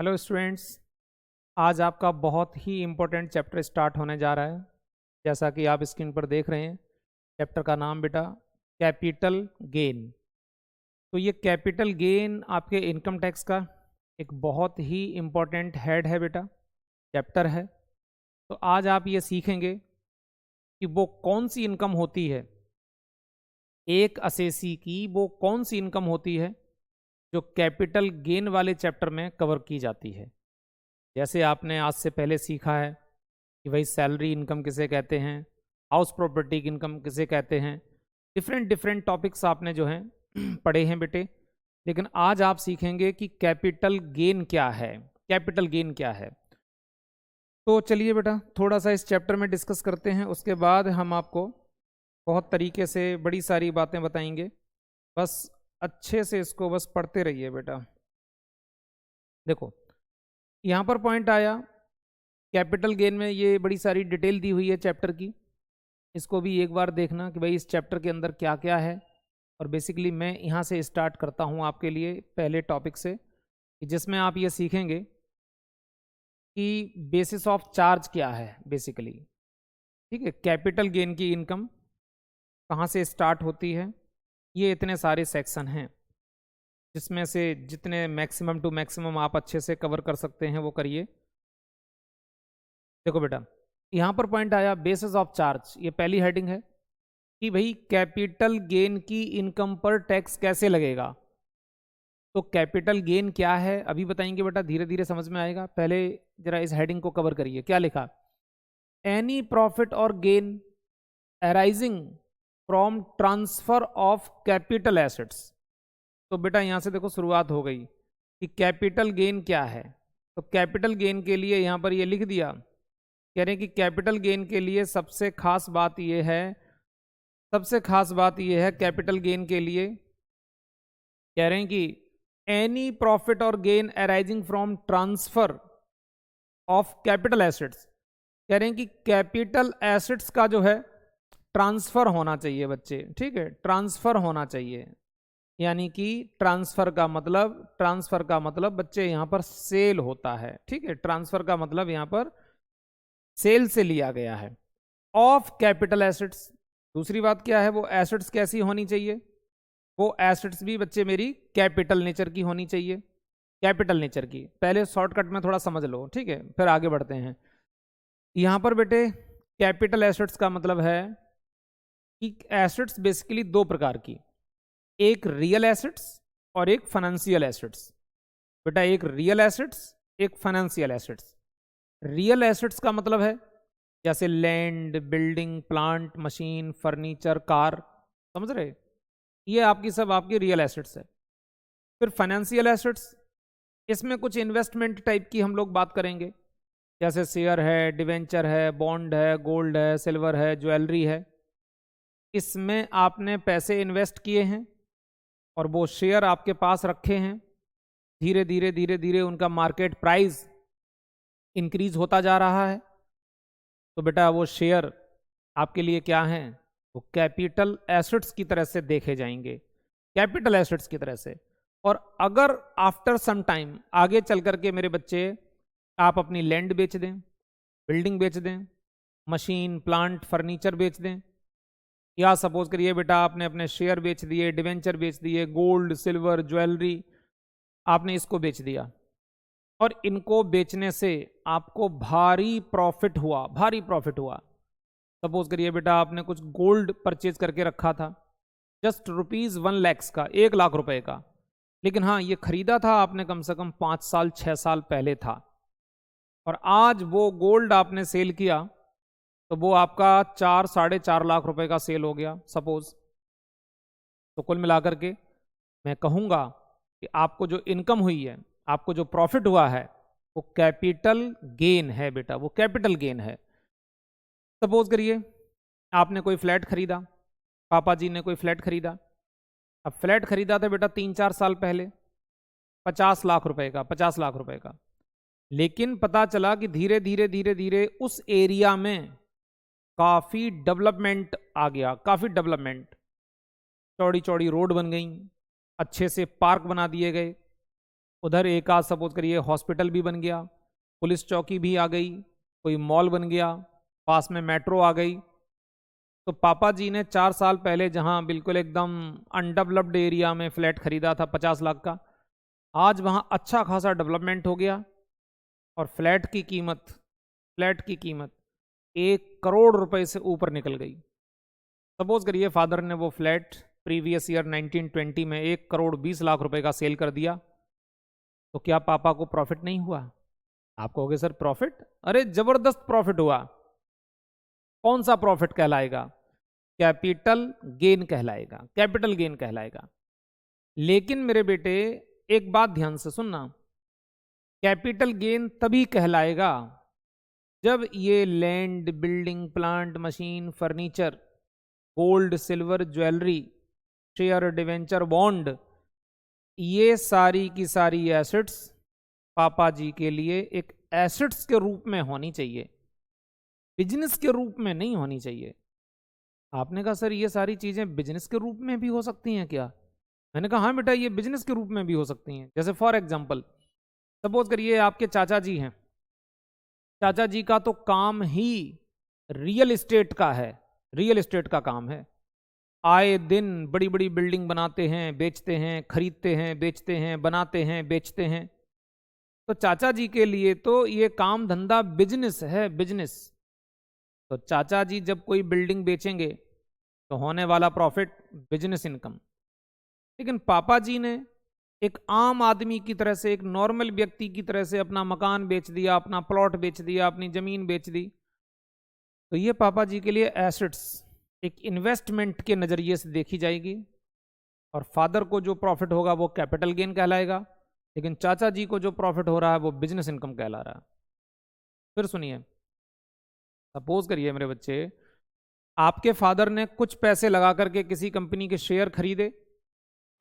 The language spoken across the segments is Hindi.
Hello students. आज आपका बहुत ही इम्पोर्टेंट चैप्टर स्टार्ट होने जा रहा है। जैसा कि आप स्क्रीन पर देख रहे हैं, चैप्टर का नाम बेटा कैपिटल गेन। तो ये कैपिटल गेन आपके इनकम टैक्स का एक बहुत ही इम्पोर्टेंट हेड है बेटा, चैप्टर है। तो आज आप ये सीखेंगे कि वो कौन सी इनकम होती है, एक असेसी की वो कौन सी इनकम होती है जो कैपिटल गेन वाले चैप्टर में कवर की जाती है। जैसे आपने आज से पहले सीखा है कि भाई सैलरी इनकम किसे कहते हैं, हाउस प्रॉपर्टी इनकम किसे कहते हैं, डिफरेंट डिफरेंट टॉपिक्स आपने जो हैं पढ़े हैं बेटे। लेकिन आज आप सीखेंगे कि कैपिटल गेन क्या है, कैपिटल गेन क्या है। तो चलिए बेटा थोड़ा सा इस चैप्टर में डिस्कस करते हैं, उसके बाद हम आपको बहुत तरीके से बड़ी सारी बातें बताएंगे। बस अच्छे से इसको बस पढ़ते रहिए बेटा। देखो यहाँ पर पॉइंट आया कैपिटल गेन में, ये बड़ी सारी डिटेल दी हुई है चैप्टर की। इसको भी एक बार देखना कि भाई इस चैप्टर के अंदर क्या क्या है। और बेसिकली मैं यहाँ से स्टार्ट करता हूँ आपके लिए पहले टॉपिक से, कि जिसमें आप ये सीखेंगे कि बेसिस ऑफ चार्ज क्या है बेसिकली। ठीक है, कैपिटल गेन की इनकम कहाँ से स्टार्ट होती है, ये इतने सारे सेक्शन हैं जिसमें से जितने मैक्सिमम टू मैक्सिमम आप अच्छे से कवर कर सकते हैं वो करिए। देखो बेटा यहाँ पर पॉइंट आया बेसिस ऑफ चार्ज, ये पहली हेडिंग है कि भाई कैपिटल गेन की इनकम पर टैक्स कैसे लगेगा। तो कैपिटल गेन क्या है अभी बताएंगे बेटा, धीरे धीरे समझ में आएगा। पहले जरा इस हेडिंग को कवर करिए। क्या लिखा, एनी प्रॉफिट और gain arising from transfer of capital assets. तो बेटा यहां से देखो शुरुआत हो गई कि कैपिटल गेन क्या है। तो कैपिटल गेन के लिए यहां पर ये लिख दिया, कह रहे हैं कि कैपिटल गेन के लिए सबसे खास बात यह है, सबसे खास बात यह है कैपिटल गेन के लिए कह रहे हैं कि एनी प्रॉफिट और gain arising from transfer of capital assets. कह रहे हैं कि कैपिटल एसेट्स का जो है ट्रांसफर होना चाहिए बच्चे। ठीक है, ट्रांसफर होना चाहिए, यानी कि ट्रांसफर का मतलब बच्चे यहां पर सेल होता है। ठीक है, ट्रांसफर का मतलब यहां पर सेल से लिया गया है ऑफ कैपिटल एसेट्स। दूसरी बात क्या है, वो एसेट्स कैसी होनी चाहिए, वो एसेट्स भी बच्चे मेरी कैपिटल नेचर की होनी चाहिए। कैपिटल नेचर की पहले शॉर्टकट में थोड़ा समझ लो, ठीक है, फिर आगे बढ़ते हैं। यहां पर बेटे कैपिटल एसेट्स का मतलब है कि एसेट्स बेसिकली दो प्रकार की, एक रियल एसेट्स और एक फाइनेंशियल एसेट्स। बेटा एक रियल एसेट्स, एक फाइनेंशियल एसेट्स। रियल एसेट्स का मतलब है जैसे land, building, plant, machine, furniture, car, समझ रहे, ये आपकी सब आपकी रियल एसेट्स है। फिर फाइनेंशियल एसेट्स, इसमें कुछ इन्वेस्टमेंट टाइप की हम लोग बात करेंगे, जैसे शेयर है, डिवेंचर है, बॉन्ड है, गोल्ड है, सिल्वर है, ज्वेलरी है। इसमें आपने पैसे इन्वेस्ट किए हैं और वो शेयर आपके पास रखे हैं, धीरे धीरे धीरे धीरे उनका मार्केट प्राइस इंक्रीज होता जा रहा है। तो बेटा वो शेयर आपके लिए क्या हैं, वो कैपिटल एसेट्स की तरह से देखे जाएंगे, कैपिटल एसेट्स की तरह से। और अगर आफ्टर सम टाइम आगे चल करके मेरे बच्चे आप अपनी लैंड बेच दें, बिल्डिंग बेच दें, मशीन, प्लांट, फर्नीचर बेच दें, या सपोज करिए बेटा आपने अपने शेयर बेच दिए, डिवेंचर बेच दिए, गोल्ड, सिल्वर, ज्वेलरी आपने इसको बेच दिया, और इनको बेचने से आपको भारी प्रॉफिट हुआ, भारी प्रॉफिट हुआ। सपोज करिए बेटा आपने कुछ गोल्ड परचेज करके रखा था, जस्ट ₹1 लाख का, 1 लाख रुपए का, लेकिन हाँ ये खरीदा था आपने कम से कम 5 साल 6 साल पहले था, और आज वो गोल्ड आपने सेल किया तो वो आपका 4 साढ़े 4 लाख रुपए का सेल हो गया सपोज। तो कुल मिलाकर के मैं कहूंगा कि आपको जो इनकम हुई है, आपको जो प्रॉफिट हुआ है, वो कैपिटल गेन है बेटा, वो कैपिटल गेन है। सपोज करिए आपने कोई फ्लैट खरीदा, पापा जी ने कोई फ्लैट खरीदा। अब फ्लैट खरीदा था बेटा 3 4 साल पहले 50 लाख रुपए का, 50 लाख रुपए का, लेकिन पता चला कि धीरे धीरे धीरे धीरे उस एरिया में काफी डेवलपमेंट आ गया, काफी डेवलपमेंट, चौड़ी चौड़ी रोड बन गई, अच्छे से पार्क बना दिए गए, उधर एक आध सपोज करिए हॉस्पिटल भी बन गया, पुलिस चौकी भी आ गई, कोई मॉल बन गया, पास में मेट्रो आ गई। तो पापा जी ने 4 साल पहले जहां बिल्कुल एकदम अनडेवलप्ड एरिया में फ्लैट खरीदा था 50 लाख का, आज वहां अच्छा खासा डेवलपमेंट हो गया और फ्लैट की कीमत 1 करोड़ रुपए से ऊपर निकल गई। सपोज करिए फादर ने वो फ्लैट प्रीवियस ईयर 1920 में 1 करोड़ 20 लाख रुपए का सेल कर दिया, तो क्या पापा को प्रॉफिट नहीं हुआ? आप कहोगे सर प्रॉफिट, अरे जबरदस्त प्रॉफिट हुआ। कौन सा प्रॉफिट कहलाएगा? कैपिटल गेन कहलाएगा, कैपिटल गेन कहलाएगा। लेकिन मेरे बेटे एक बात ध्यान से सुनना, कैपिटल गेन तभी कहलाएगा जब ये land, building, plant, machine, furniture, gold, silver, jewellery, share, debenture, bond, ये सारी की सारी एसेट्स पापा जी के लिए एक एसेट्स के रूप में होनी चाहिए, बिजनेस के रूप में नहीं होनी चाहिए। आपने कहा सर ये सारी चीजें बिजनेस के रूप में भी हो सकती हैं क्या? मैंने कहा हाँ बेटा, ये बिजनेस के रूप में भी हो सकती हैं। जैसे फॉर एग्जांपल सपोज करिए आपके चाचा जी हैं, चाचा जी का तो काम ही रियल एस्टेट का है, रियल एस्टेट का काम है। आए दिन बड़ी बड़ी बिल्डिंग बनाते हैं, बेचते हैं, खरीदते हैं, बेचते हैं, बनाते हैं, बेचते हैं। तो चाचा जी के लिए तो ये काम धंधा बिजनेस है, बिजनेस। तो चाचा जी जब कोई बिल्डिंग बेचेंगे तो होने वाला प्रॉफिट बिजनेस इनकम। लेकिन पापा जी ने एक आम आदमी की तरह से, एक नॉर्मल व्यक्ति की तरह से अपना मकान बेच दिया, अपना प्लॉट बेच दिया, अपनी जमीन बेच दी। तो ये पापा जी के लिए एसेट्स एक इन्वेस्टमेंट के नजरिए से देखी जाएगी, और फादर को जो प्रॉफिट होगा वो कैपिटल गेन कहलाएगा, लेकिन चाचा जी को जो प्रॉफिट हो रहा है वो बिजनेस इनकम कहला रहा है। फिर सुनिए, सपोज करिए मेरे बच्चे, आपके फादर ने कुछ पैसे लगा करके किसी कंपनी के शेयर खरीदे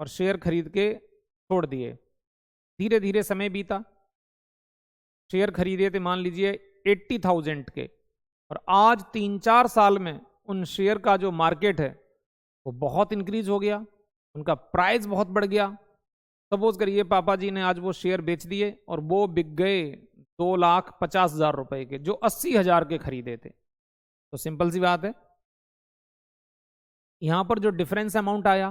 और शेयर खरीद के छोड़ दिए। धीरे धीरे समय बीता, शेयर खरीदे थे मान लीजिए 80,000 के, और आज 3-4 साल में उन शेयर का जो मार्केट है वो बहुत इंक्रीज हो गया, उनका प्राइस बहुत बढ़ गया। सपोज करिए पापा जी ने आज वो शेयर बेच दिए और वो बिक गए 2,50,000 रुपए के, जो 80,000 के खरीदे थे। तो सिंपल सी बात है, यहां पर जो डिफरेंस अमाउंट आया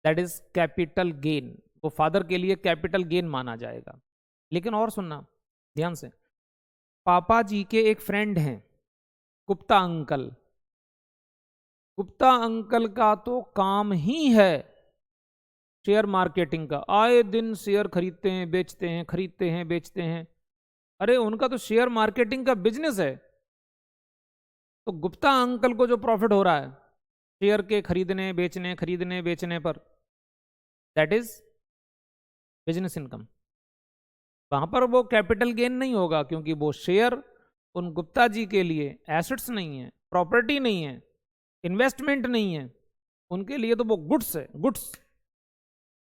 दैट इज कैपिटल गेन, वो फादर के लिए कैपिटल गेन माना जाएगा। लेकिन और सुनना ध्यान से, पापा जी के एक फ्रेंड हैं गुप्ता अंकल। गुप्ता अंकल का तो काम ही है शेयर मार्केटिंग का, आए दिन शेयर खरीदते हैं, बेचते हैं, खरीदते हैं, बेचते हैं। अरे उनका तो शेयर मार्केटिंग का बिजनेस है। तो गुप्ता अंकल को जो प्रॉफिट हो रहा है शेयर के खरीदने बेचने, खरीदने बेचने पर, दैट इज बिजनेस इनकम। वहां पर वो कैपिटल गेन नहीं होगा, क्योंकि वो शेयर उन गुप्ता जी के लिए एसेट्स नहीं है, प्रॉपर्टी नहीं है, इन्वेस्टमेंट नहीं है। उनके लिए तो वो गुड्स है, गुड्स।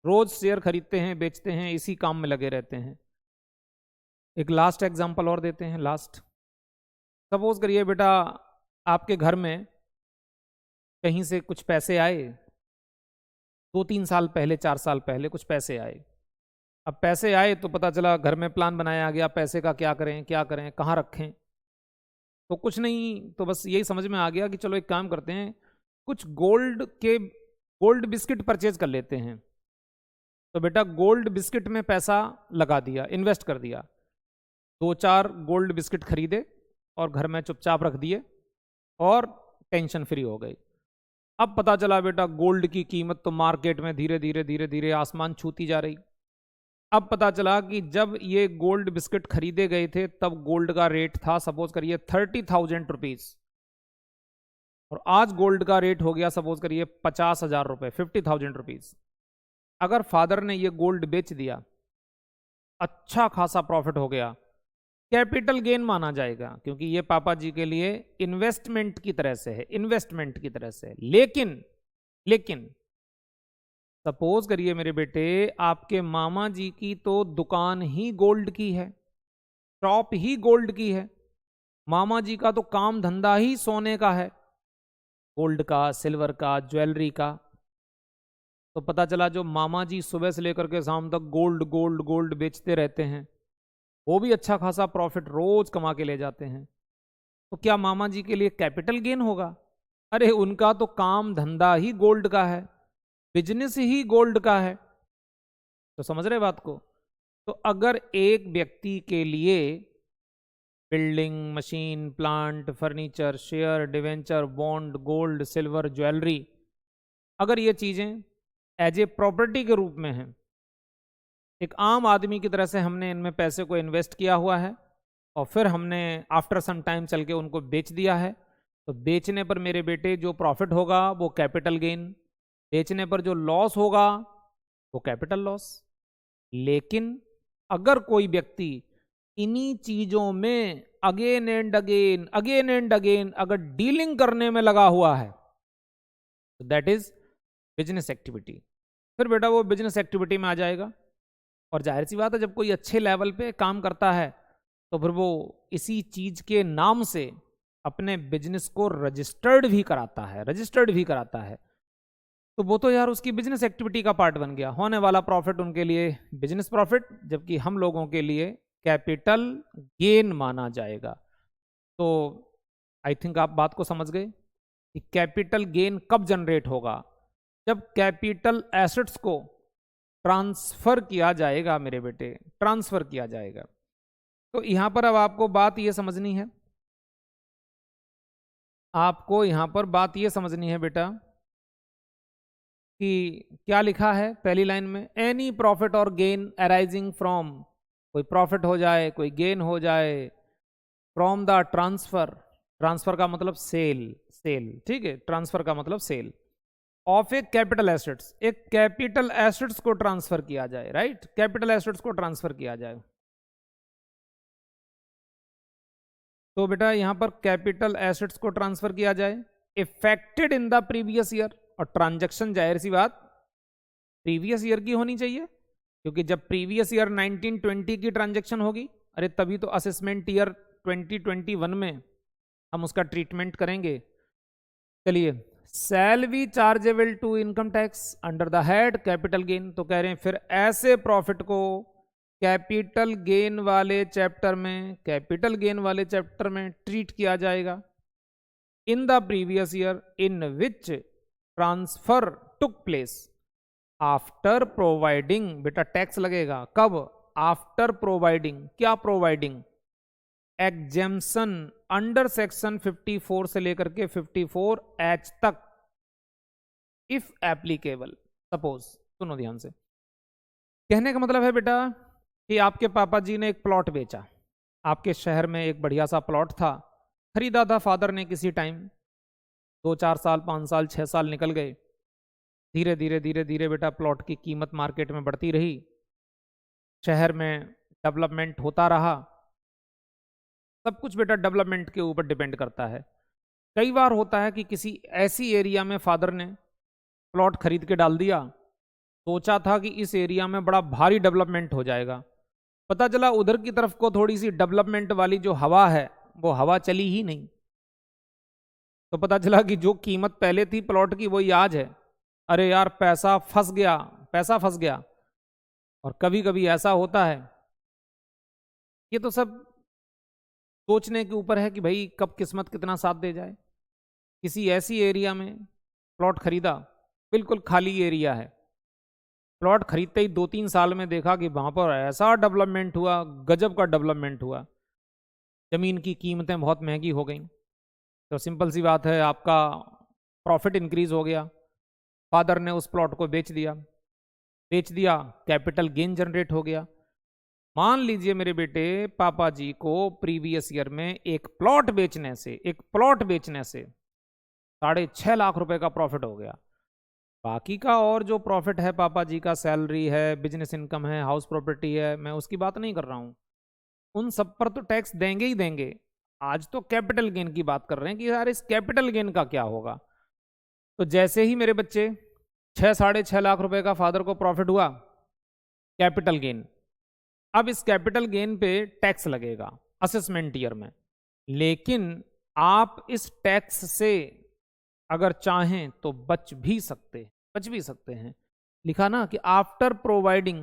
रोज शेयर खरीदते हैं, बेचते हैं, इसी काम में लगे रहते हैं। एक लास्ट एग्जांपल और देते हैं, लास्ट। सपोज करिए बेटा आपके घर में कहीं से कुछ पैसे आए, 2-3 साल पहले, 4 साल पहले कुछ पैसे आए। अब पैसे आए तो पता चला घर में प्लान बनाया गया पैसे का, क्या करें क्या करें, कहाँ रखें। तो कुछ नहीं, तो बस यही समझ में आ गया कि चलो एक काम करते हैं, कुछ गोल्ड बिस्किट परचेज कर लेते हैं। तो बेटा गोल्ड बिस्किट में पैसा लगा दिया, इन्वेस्ट कर दिया, 2-4 गोल्ड बिस्किट खरीदे और घर में चुपचाप रख दिए और टेंशन फ्री हो गई। अब पता चला बेटा गोल्ड की कीमत तो मार्केट में धीरे धीरे धीरे धीरे आसमान छूती जा रही। अब पता चला कि जब ये गोल्ड बिस्किट खरीदे गए थे तब गोल्ड का रेट था सपोज करिए 30,000 रुपीज, और आज गोल्ड का रेट हो गया सपोज करिए 50,000 रुपए, 50,000 रुपीज। अगर फादर ने ये गोल्ड बेच दिया, अच्छा खासा प्रॉफिट हो गया, कैपिटल गेन माना जाएगा, क्योंकि ये पापा जी के लिए इन्वेस्टमेंट की तरह से है, इन्वेस्टमेंट की तरह से। लेकिन सपोज करिए मेरे बेटे आपके मामा जी की तो दुकान ही गोल्ड की है, शॉप ही गोल्ड की है, मामा जी का तो काम धंधा ही सोने का है, गोल्ड का, सिल्वर का, ज्वेलरी का। तो पता चला जो मामा जी सुबह से लेकर के शाम तक गोल्ड गोल्ड गोल्ड बेचते रहते हैं, वो भी अच्छा खासा प्रॉफिट रोज कमा के ले जाते हैं। तो क्या मामा जी के लिए कैपिटल गेन होगा? अरे उनका तो काम धंधा ही गोल्ड का है, बिजनेस ही गोल्ड का है। तो समझ रहे बात को? तो अगर एक व्यक्ति के लिए building, machine, plant, furniture, share, debenture, bond, gold, silver, jewellery, अगर ये चीजें एज ए प्रॉपर्टी के रूप में हैं, एक आम आदमी की तरह से हमने इनमें पैसे को इन्वेस्ट किया हुआ है और फिर हमने आफ्टर सम टाइम चल के उनको बेच दिया है, तो बेचने पर मेरे बेटे जो प्रॉफिट होगा वो कैपिटल गेन, बेचने पर जो लॉस होगा वो कैपिटल लॉस। लेकिन अगर कोई व्यक्ति इन्हीं चीजों में अगेन एंड अगेन अगर डीलिंग करने में लगा हुआ है, तो दैट इज बिजनेस एक्टिविटी। फिर बेटा वो बिजनेस एक्टिविटी में आ जाएगा। और जाहिर सी बात है, जब कोई अच्छे लेवल पे काम करता है तो फिर वो इसी चीज के नाम से अपने बिजनेस को रजिस्टर्ड भी कराता है। तो वो तो यार उसकी बिजनेस एक्टिविटी का पार्ट बन गया। होने वाला प्रॉफिट उनके लिए बिजनेस प्रॉफिट, जबकि हम लोगों के लिए कैपिटल गेन माना जाएगा। तो आई थिंक आप बात को समझ गए कि कैपिटल गेन कब जनरेट होगा? जब कैपिटल एसेट्स को ट्रांसफर किया जाएगा मेरे बेटे, ट्रांसफर किया जाएगा। तो यहां पर अब आपको बात यह समझनी है, बेटा कि क्या लिखा है पहली लाइन में, एनी प्रॉफिट और गेन अराइजिंग फ्रॉम, कोई प्रॉफिट हो जाए कोई गेन हो जाए, फ्रॉम द ट्रांसफर, ट्रांसफर का मतलब सेल, ठीक है, ट्रांसफर का मतलब sale of a capital assets, एक कैपिटल एसेट्स को ट्रांसफर किया जाए, राइट, कैपिटल एसेट्स को ट्रांसफर किया जाए। तो बेटा यहां पर कैपिटल एसेट्स को ट्रांसफर किया जाए affected in the previous year, और ट्रांजैक्शन जाहिर सी बात प्रीवियस ईयर की होनी चाहिए, क्योंकि जब प्रीवियस ईयर 1920 की ट्रांजैक्शन होगी, अरे तभी तो असेसमेंट ईयर 2021 में हम उसका ट्रीटमेंट करेंगे। चलिए, shall be chargeable to income tax under the head capital gain, तो कह रहे हैं फिर ऐसे प्रॉफिट को कैपिटल गेन वाले चैप्टर में ट्रीट किया जाएगा। In the previous year in which transfer took place after providing, बेटा टैक्स लगेगा कब? आफ्टर प्रोवाइडिंग, क्या प्रोवाइडिंग? एग्जेम्पशन अंडर सेक्शन 54 से लेकर के 54H तक, इफ एप्लीकेबल। सपोज, सुनो ध्यान से, कहने का मतलब है बेटा कि आपके पापा जी ने एक प्लॉट बेचा, आपके शहर में एक बढ़िया सा प्लॉट था, खरीदा था फादर ने किसी टाइम, 2-4 साल 5 साल 6 साल निकल गए, धीरे धीरे बेटा प्लॉट की कीमत मार्केट में बढ़ती रही, शहर में डेवलपमेंट होता रहा। सब कुछ बेटा डेवलपमेंट के ऊपर डिपेंड करता है। कई बार होता है कि किसी ऐसी एरिया में फादर ने प्लॉट खरीद के डाल दिया, सोचा था कि इस एरिया में बड़ा भारी डेवलपमेंट हो जाएगा, पता चला उधर की तरफ को थोड़ी सी डेवलपमेंट वाली जो हवा है वो हवा चली ही नहीं, तो पता चला कि जो कीमत पहले थी प्लॉट की वही आज है। अरे यार पैसा फंस गया। और कभी कभी ऐसा होता है, ये तो सब सोचने के ऊपर है कि भाई कब किस्मत कितना साथ दे जाए। किसी ऐसी एरिया में प्लॉट खरीदा, बिल्कुल खाली एरिया है, प्लॉट खरीदते ही 2-3 साल में देखा कि वहां पर ऐसा डेवलपमेंट हुआ, गजब का डेवलपमेंट हुआ, जमीन की कीमतें बहुत महंगी हो गई, तो सिंपल सी बात है आपका प्रॉफिट इंक्रीज हो गया, फादर ने उस प्लॉट को बेच दिया, कैपिटल गेन जनरेट हो गया। मान लीजिए मेरे बेटे पापा जी को प्रीवियस ईयर में एक प्लॉट बेचने से 6.5 लाख रुपए का प्रॉफिट हो गया। बाकी का और जो प्रॉफिट है पापा जी का, सैलरी है, बिजनेस इनकम है, हाउस प्रॉपर्टी है, मैं उसकी बात नहीं कर रहा हूं, उन सब पर तो टैक्स देंगे ही देंगे। आज तो कैपिटल गेन की बात कर रहे हैं कि यार इस कैपिटल गेन का क्या होगा। तो जैसे ही मेरे बच्चे 6-6.5 लाख रुपए का फादर को प्रॉफिट हुआ, कैपिटल गेन, अब इस कैपिटल गेन पे टैक्स लगेगा असेसमेंट ईयर में, लेकिन आप इस टैक्स से अगर चाहें तो बच भी सकते हैं। लिखा ना कि after providing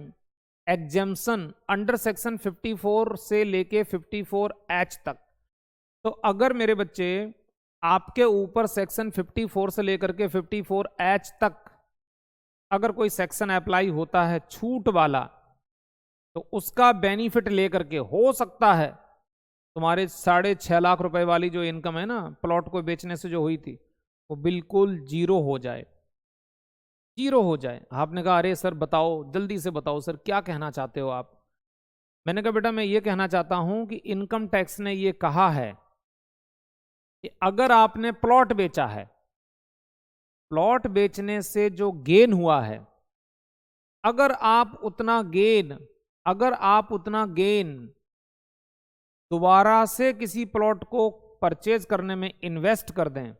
exemption under section 54 से लेके 54H तक। तो अगर मेरे बच्चे आपके ऊपर सेक्शन 54 से लेकर के 54H तक अगर कोई सेक्शन अप्लाई होता है छूट वाला, तो उसका बेनिफिट लेकर के हो सकता है तुम्हारे 6.5 लाख रुपए वाली जो इनकम है ना प्लॉट को बेचने से जो हुई थी, वो बिल्कुल जीरो हो जाए, जीरो हो जाए। आपने कहा अरे सर बताओ, जल्दी से बताओ सर क्या कहना चाहते हो आप। मैंने कहा बेटा मैं ये कहना चाहता हूं कि इनकम टैक्स ने ये कहा है कि अगर आपने प्लॉट बेचा है, प्लॉट बेचने से जो गेन हुआ है, अगर आप उतना गेन दोबारा से किसी प्लॉट को परचेज करने में इन्वेस्ट कर दें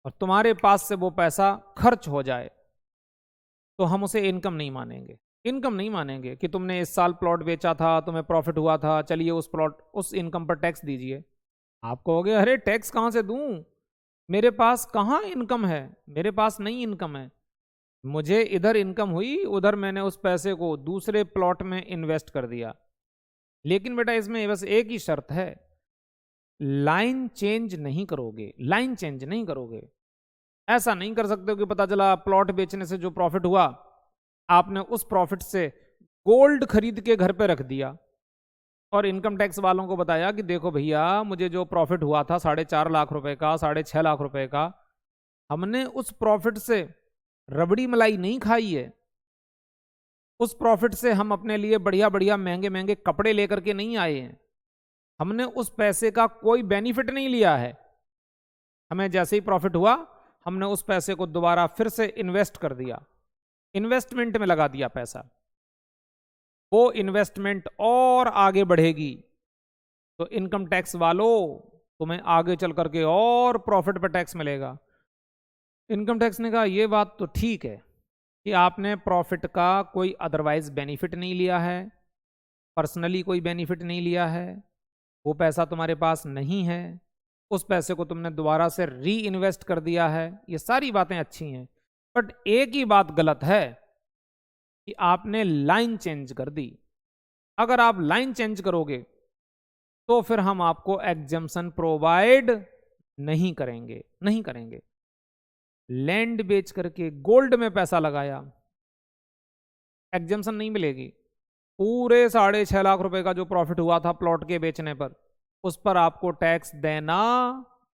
और तुम्हारे पास से वो पैसा खर्च हो जाए, तो हम उसे इनकम नहीं मानेंगे। इनकम नहीं मानेंगे कि तुमने इस साल प्लॉट बेचा था, तुम्हें प्रॉफिट हुआ था, चलिए उस इनकम पर टैक्स दीजिए। आप कहोगे अरे टैक्स कहां से दूं, मेरे पास कहां इनकम है, मेरे पास नहीं इनकम है, मुझे इधर इनकम हुई, उधर मैंने उस पैसे को दूसरे प्लॉट में इन्वेस्ट कर दिया। लेकिन बेटा इसमें बस एक ही शर्त है, लाइन चेंज नहीं करोगे, लाइन चेंज नहीं करोगे। ऐसा नहीं कर सकते हो कि पता चला प्लॉट बेचने से जो प्रॉफिट हुआ, आपने उस प्रॉफिट से गोल्ड खरीद के घर पे रख दिया और इनकम टैक्स वालों को बताया कि देखो भैया मुझे जो प्रॉफिट हुआ था 4.5 लाख रुपए का, 6.5 लाख रुपए का, हमने उस प्रॉफिट से रबड़ी मलाई नहीं खाई है, उस प्रॉफिट से हम अपने लिए बढ़िया बढ़िया महंगे महंगे कपड़े लेकर के नहीं आए हैं, हमने उस पैसे का कोई बेनिफिट नहीं लिया है। हमें जैसे ही प्रॉफिट हुआ हमने उस पैसे को दोबारा फिर से इन्वेस्ट कर दिया, इन्वेस्टमेंट में लगा दिया पैसा। वो इन्वेस्टमेंट और आगे बढ़ेगी तो इनकम टैक्स वालों तुम्हें आगे चल करके और प्रॉफिट पर टैक्स मिलेगा। इनकम टैक्स ने कहा ये बात तो ठीक है कि आपने प्रॉफिट का कोई अदरवाइज बेनिफिट नहीं लिया है, पर्सनली कोई बेनिफिट नहीं लिया है, वो पैसा तुम्हारे पास नहीं है, उस पैसे को तुमने दोबारा से री इन्वेस्ट कर दिया है, ये सारी बातें अच्छी हैं। बट एक ही बात गलत है कि आपने लाइन चेंज कर दी। अगर आप लाइन चेंज करोगे तो फिर हम आपको एग्जेम्पशन प्रोवाइड नहीं करेंगे, नहीं करेंगे। लैंड बेच करके गोल्ड में पैसा लगाया, एग्जेम्पशन नहीं मिलेगी। पूरे 6.5 लाख रुपए का जो प्रॉफिट हुआ था प्लॉट के बेचने पर, उस पर आपको टैक्स देना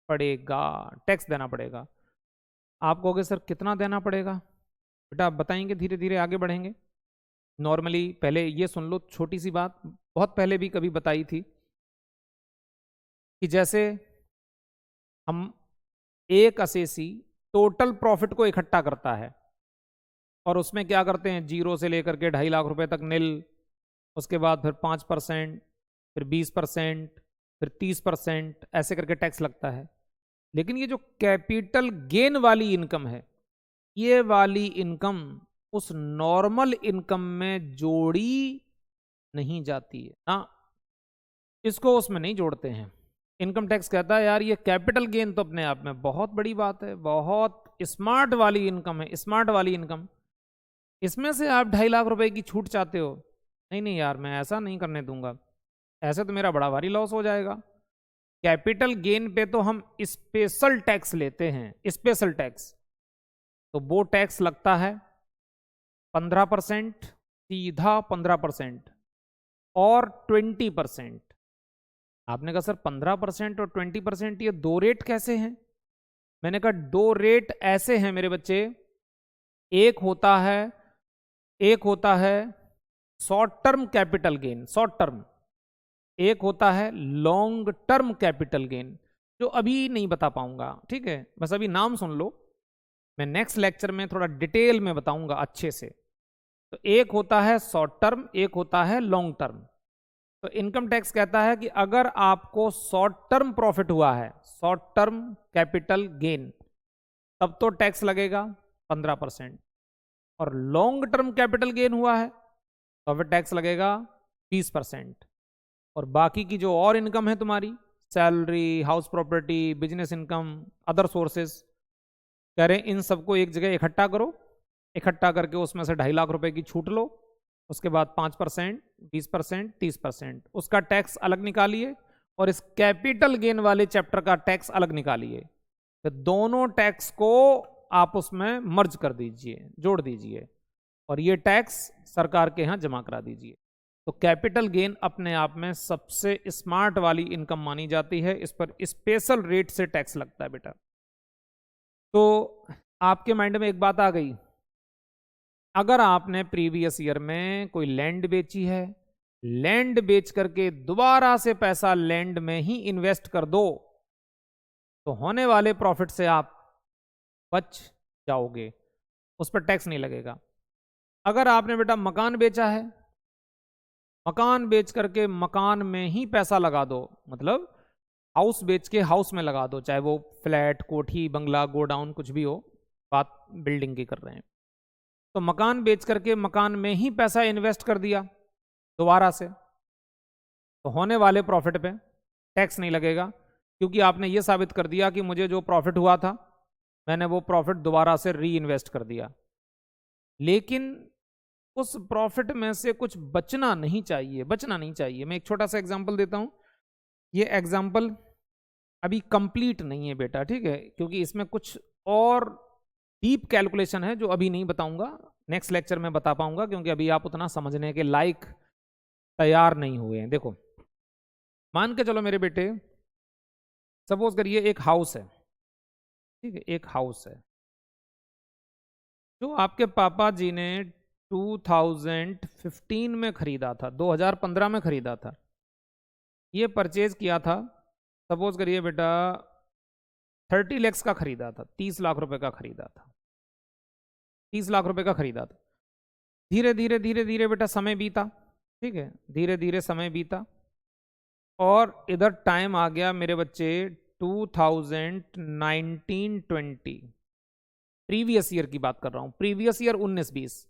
पड़ेगा, टैक्स देना पड़ेगा। आप कहोगे सर कितना देना पड़ेगा, बेटा आप बताएंगे, धीरे धीरे आगे बढ़ेंगे। नॉर्मली पहले ये सुन लो छोटी सी बात, बहुत पहले भी कभी बताई थी कि जैसे हम एक असेसी टोटल प्रॉफिट को इकट्ठा करता है और उसमें क्या करते हैं, 0 से लेकर के 2.5 लाख रुपए तक निल, उसके बाद फिर 5%, फिर 20%, फिर 30%, ऐसे करके टैक्स लगता है। लेकिन ये जो कैपिटल गेन वाली इनकम है, ये वाली इनकम उस नॉर्मल इनकम में जोड़ी नहीं जाती है ना, इसको उसमें नहीं जोड़ते हैं। इनकम टैक्स कहता है यार ये कैपिटल गेन तो अपने आप में बहुत बड़ी बात है, बहुत स्मार्ट वाली इनकम है, स्मार्ट वाली इनकम, इसमें से आप 2.5 लाख रुपए की छूट चाहते हो, नहीं नहीं यार मैं ऐसा नहीं करने दूंगा, ऐसे तो मेरा बड़ा भारी लॉस हो जाएगा। कैपिटल गेन पे तो हम स्पेशल टैक्स लेते हैं, स्पेशल टैक्स, तो वो टैक्स लगता है 15%, सीधा 15% और 20%। आपने कहा सर 15% और 20% ये दो रेट कैसे हैं? मैंने कहा दो रेट ऐसे हैं मेरे बच्चे, एक होता है short term capital gain, short term, एक होता है लॉन्ग टर्म कैपिटल गेन, जो अभी नहीं बता पाऊंगा, ठीक है, बस अभी नाम सुन लो, मैं नेक्स्ट लेक्चर में थोड़ा डिटेल में बताऊंगा अच्छे से। तो एक होता है शॉर्ट टर्म, एक होता है लॉन्ग टर्म। तो इनकम टैक्स कहता है कि अगर आपको शॉर्ट टर्म प्रॉफिट हुआ है, शॉर्ट टर्म कैपिटल गेन, तब तो टैक्स लगेगा 15%, और लॉन्ग टर्म कैपिटल गेन हुआ है तो फिर टैक्स लगेगा 20%। और बाकी की जो और इनकम है तुम्हारी, salary, house property, business income, other sources, कह रहे हैं इन सबको एक जगह इकट्ठा करो, इकट्ठा करके उसमें से 2.5 लाख रुपए की छूट लो, उसके बाद 5%, 20%, 30%, उसका टैक्स अलग निकालिए और इस कैपिटल गेन वाले चैप्टर का टैक्स अलग निकालिए। तो दोनों टैक्स को आप उसमें मर्ज कर दीजिए, जोड़ दीजिए, और ये टैक्स सरकार के यहां जमा करा दीजिए। तो कैपिटल गेन अपने आप में सबसे स्मार्ट वाली इनकम मानी जाती है, इस पर स्पेशल रेट से टैक्स लगता है बेटा। तो आपके माइंड में एक बात आ गई, अगर आपने प्रीवियस ईयर में कोई लैंड बेची है, लैंड बेच करके दोबारा से पैसा लैंड में ही इन्वेस्ट कर दो, तो होने वाले प्रॉफिट से आप बच जाओगे, उस पर टैक्स नहीं लगेगा। अगर आपने बेटा मकान बेचा है, मकान बेच करके मकान में ही पैसा लगा दो, मतलब हाउस बेच के हाउस में लगा दो, चाहे वो फ्लैट, कोठी, बंगला, गोडाउन कुछ भी हो, बात बिल्डिंग की कर रहे हैं। तो मकान बेच करके मकान में ही पैसा इन्वेस्ट कर दिया दोबारा से, तो होने वाले प्रॉफिट पे टैक्स नहीं लगेगा, क्योंकि आपने ये साबित कर दिया कि मुझे जो प्रॉफिट हुआ था मैंने वो प्रॉफिट दोबारा से री इन्वेस्ट कर दिया। लेकिन उस प्रॉफिट में से कुछ बचना नहीं चाहिए, बचना नहीं चाहिए। मैं एक छोटा सा एग्जांपल देता हूं, ये एग्जांपल अभी कंप्लीट नहीं है बेटा, ठीक है, क्योंकि इसमें कुछ और डीप कैलकुलेशन है जो अभी नहीं बताऊंगा, नेक्स्ट लेक्चर में बता पाऊंगा, क्योंकि अभी आप उतना समझने के लायक तैयार नहीं हुए हैं। देखो, मान के चलो मेरे बेटे, सपोज करिए एक हाउस है, ठीक है, एक हाउस है जो आपके पापा जी ने 2015 में खरीदा था, 2015 में खरीदा था, ये परचेज किया था, सपोज करिए बेटा 30 lakhs का खरीदा था, 30 लाख रुपए का खरीदा था, 30 लाख रुपए का खरीदा था। धीरे धीरे धीरे धीरे बेटा समय बीता, ठीक है, धीरे धीरे समय बीता, और इधर टाइम आ गया मेरे बच्चे 2019-20, प्रीवियस ईयर की बात कर रहा हूं, प्रीवियस ईयर 19-20।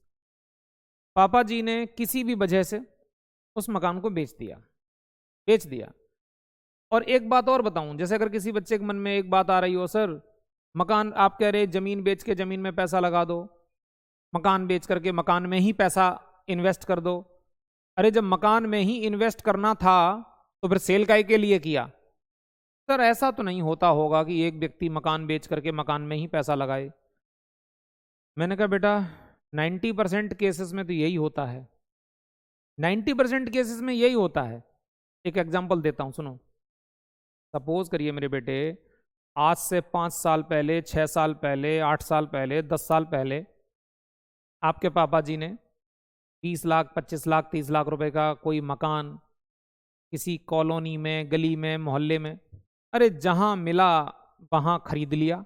पापा जी ने किसी भी वजह से उस मकान को बेच दिया, बेच दिया। और एक बात और बताऊं, जैसे अगर किसी बच्चे के मन में एक बात आ रही हो, सर मकान, आप कह रहे जमीन बेच के जमीन में पैसा लगा दो, मकान बेच करके मकान में ही पैसा इन्वेस्ट कर दो। अरे जब मकान में ही इन्वेस्ट करना था तो फिर सेल काहे के लिए किया? सर ऐसा तो नहीं होता होगा कि एक व्यक्ति मकान बेच करके मकान में ही पैसा लगाए। मैंने कहा बेटा 90% केसेस में तो यही होता है, 90% केसेस में यही होता है। एक एग्जांपल देता हूं, सुनो। सपोज करिए मेरे बेटे, आज से 5 साल पहले, 6 साल पहले, 8 साल पहले, 10 साल पहले आपके पापा जी ने 20 लाख, 25 लाख, 30 लाख रुपए का कोई मकान किसी कॉलोनी में, गली में, मोहल्ले में, अरे जहां मिला वहां खरीद लिया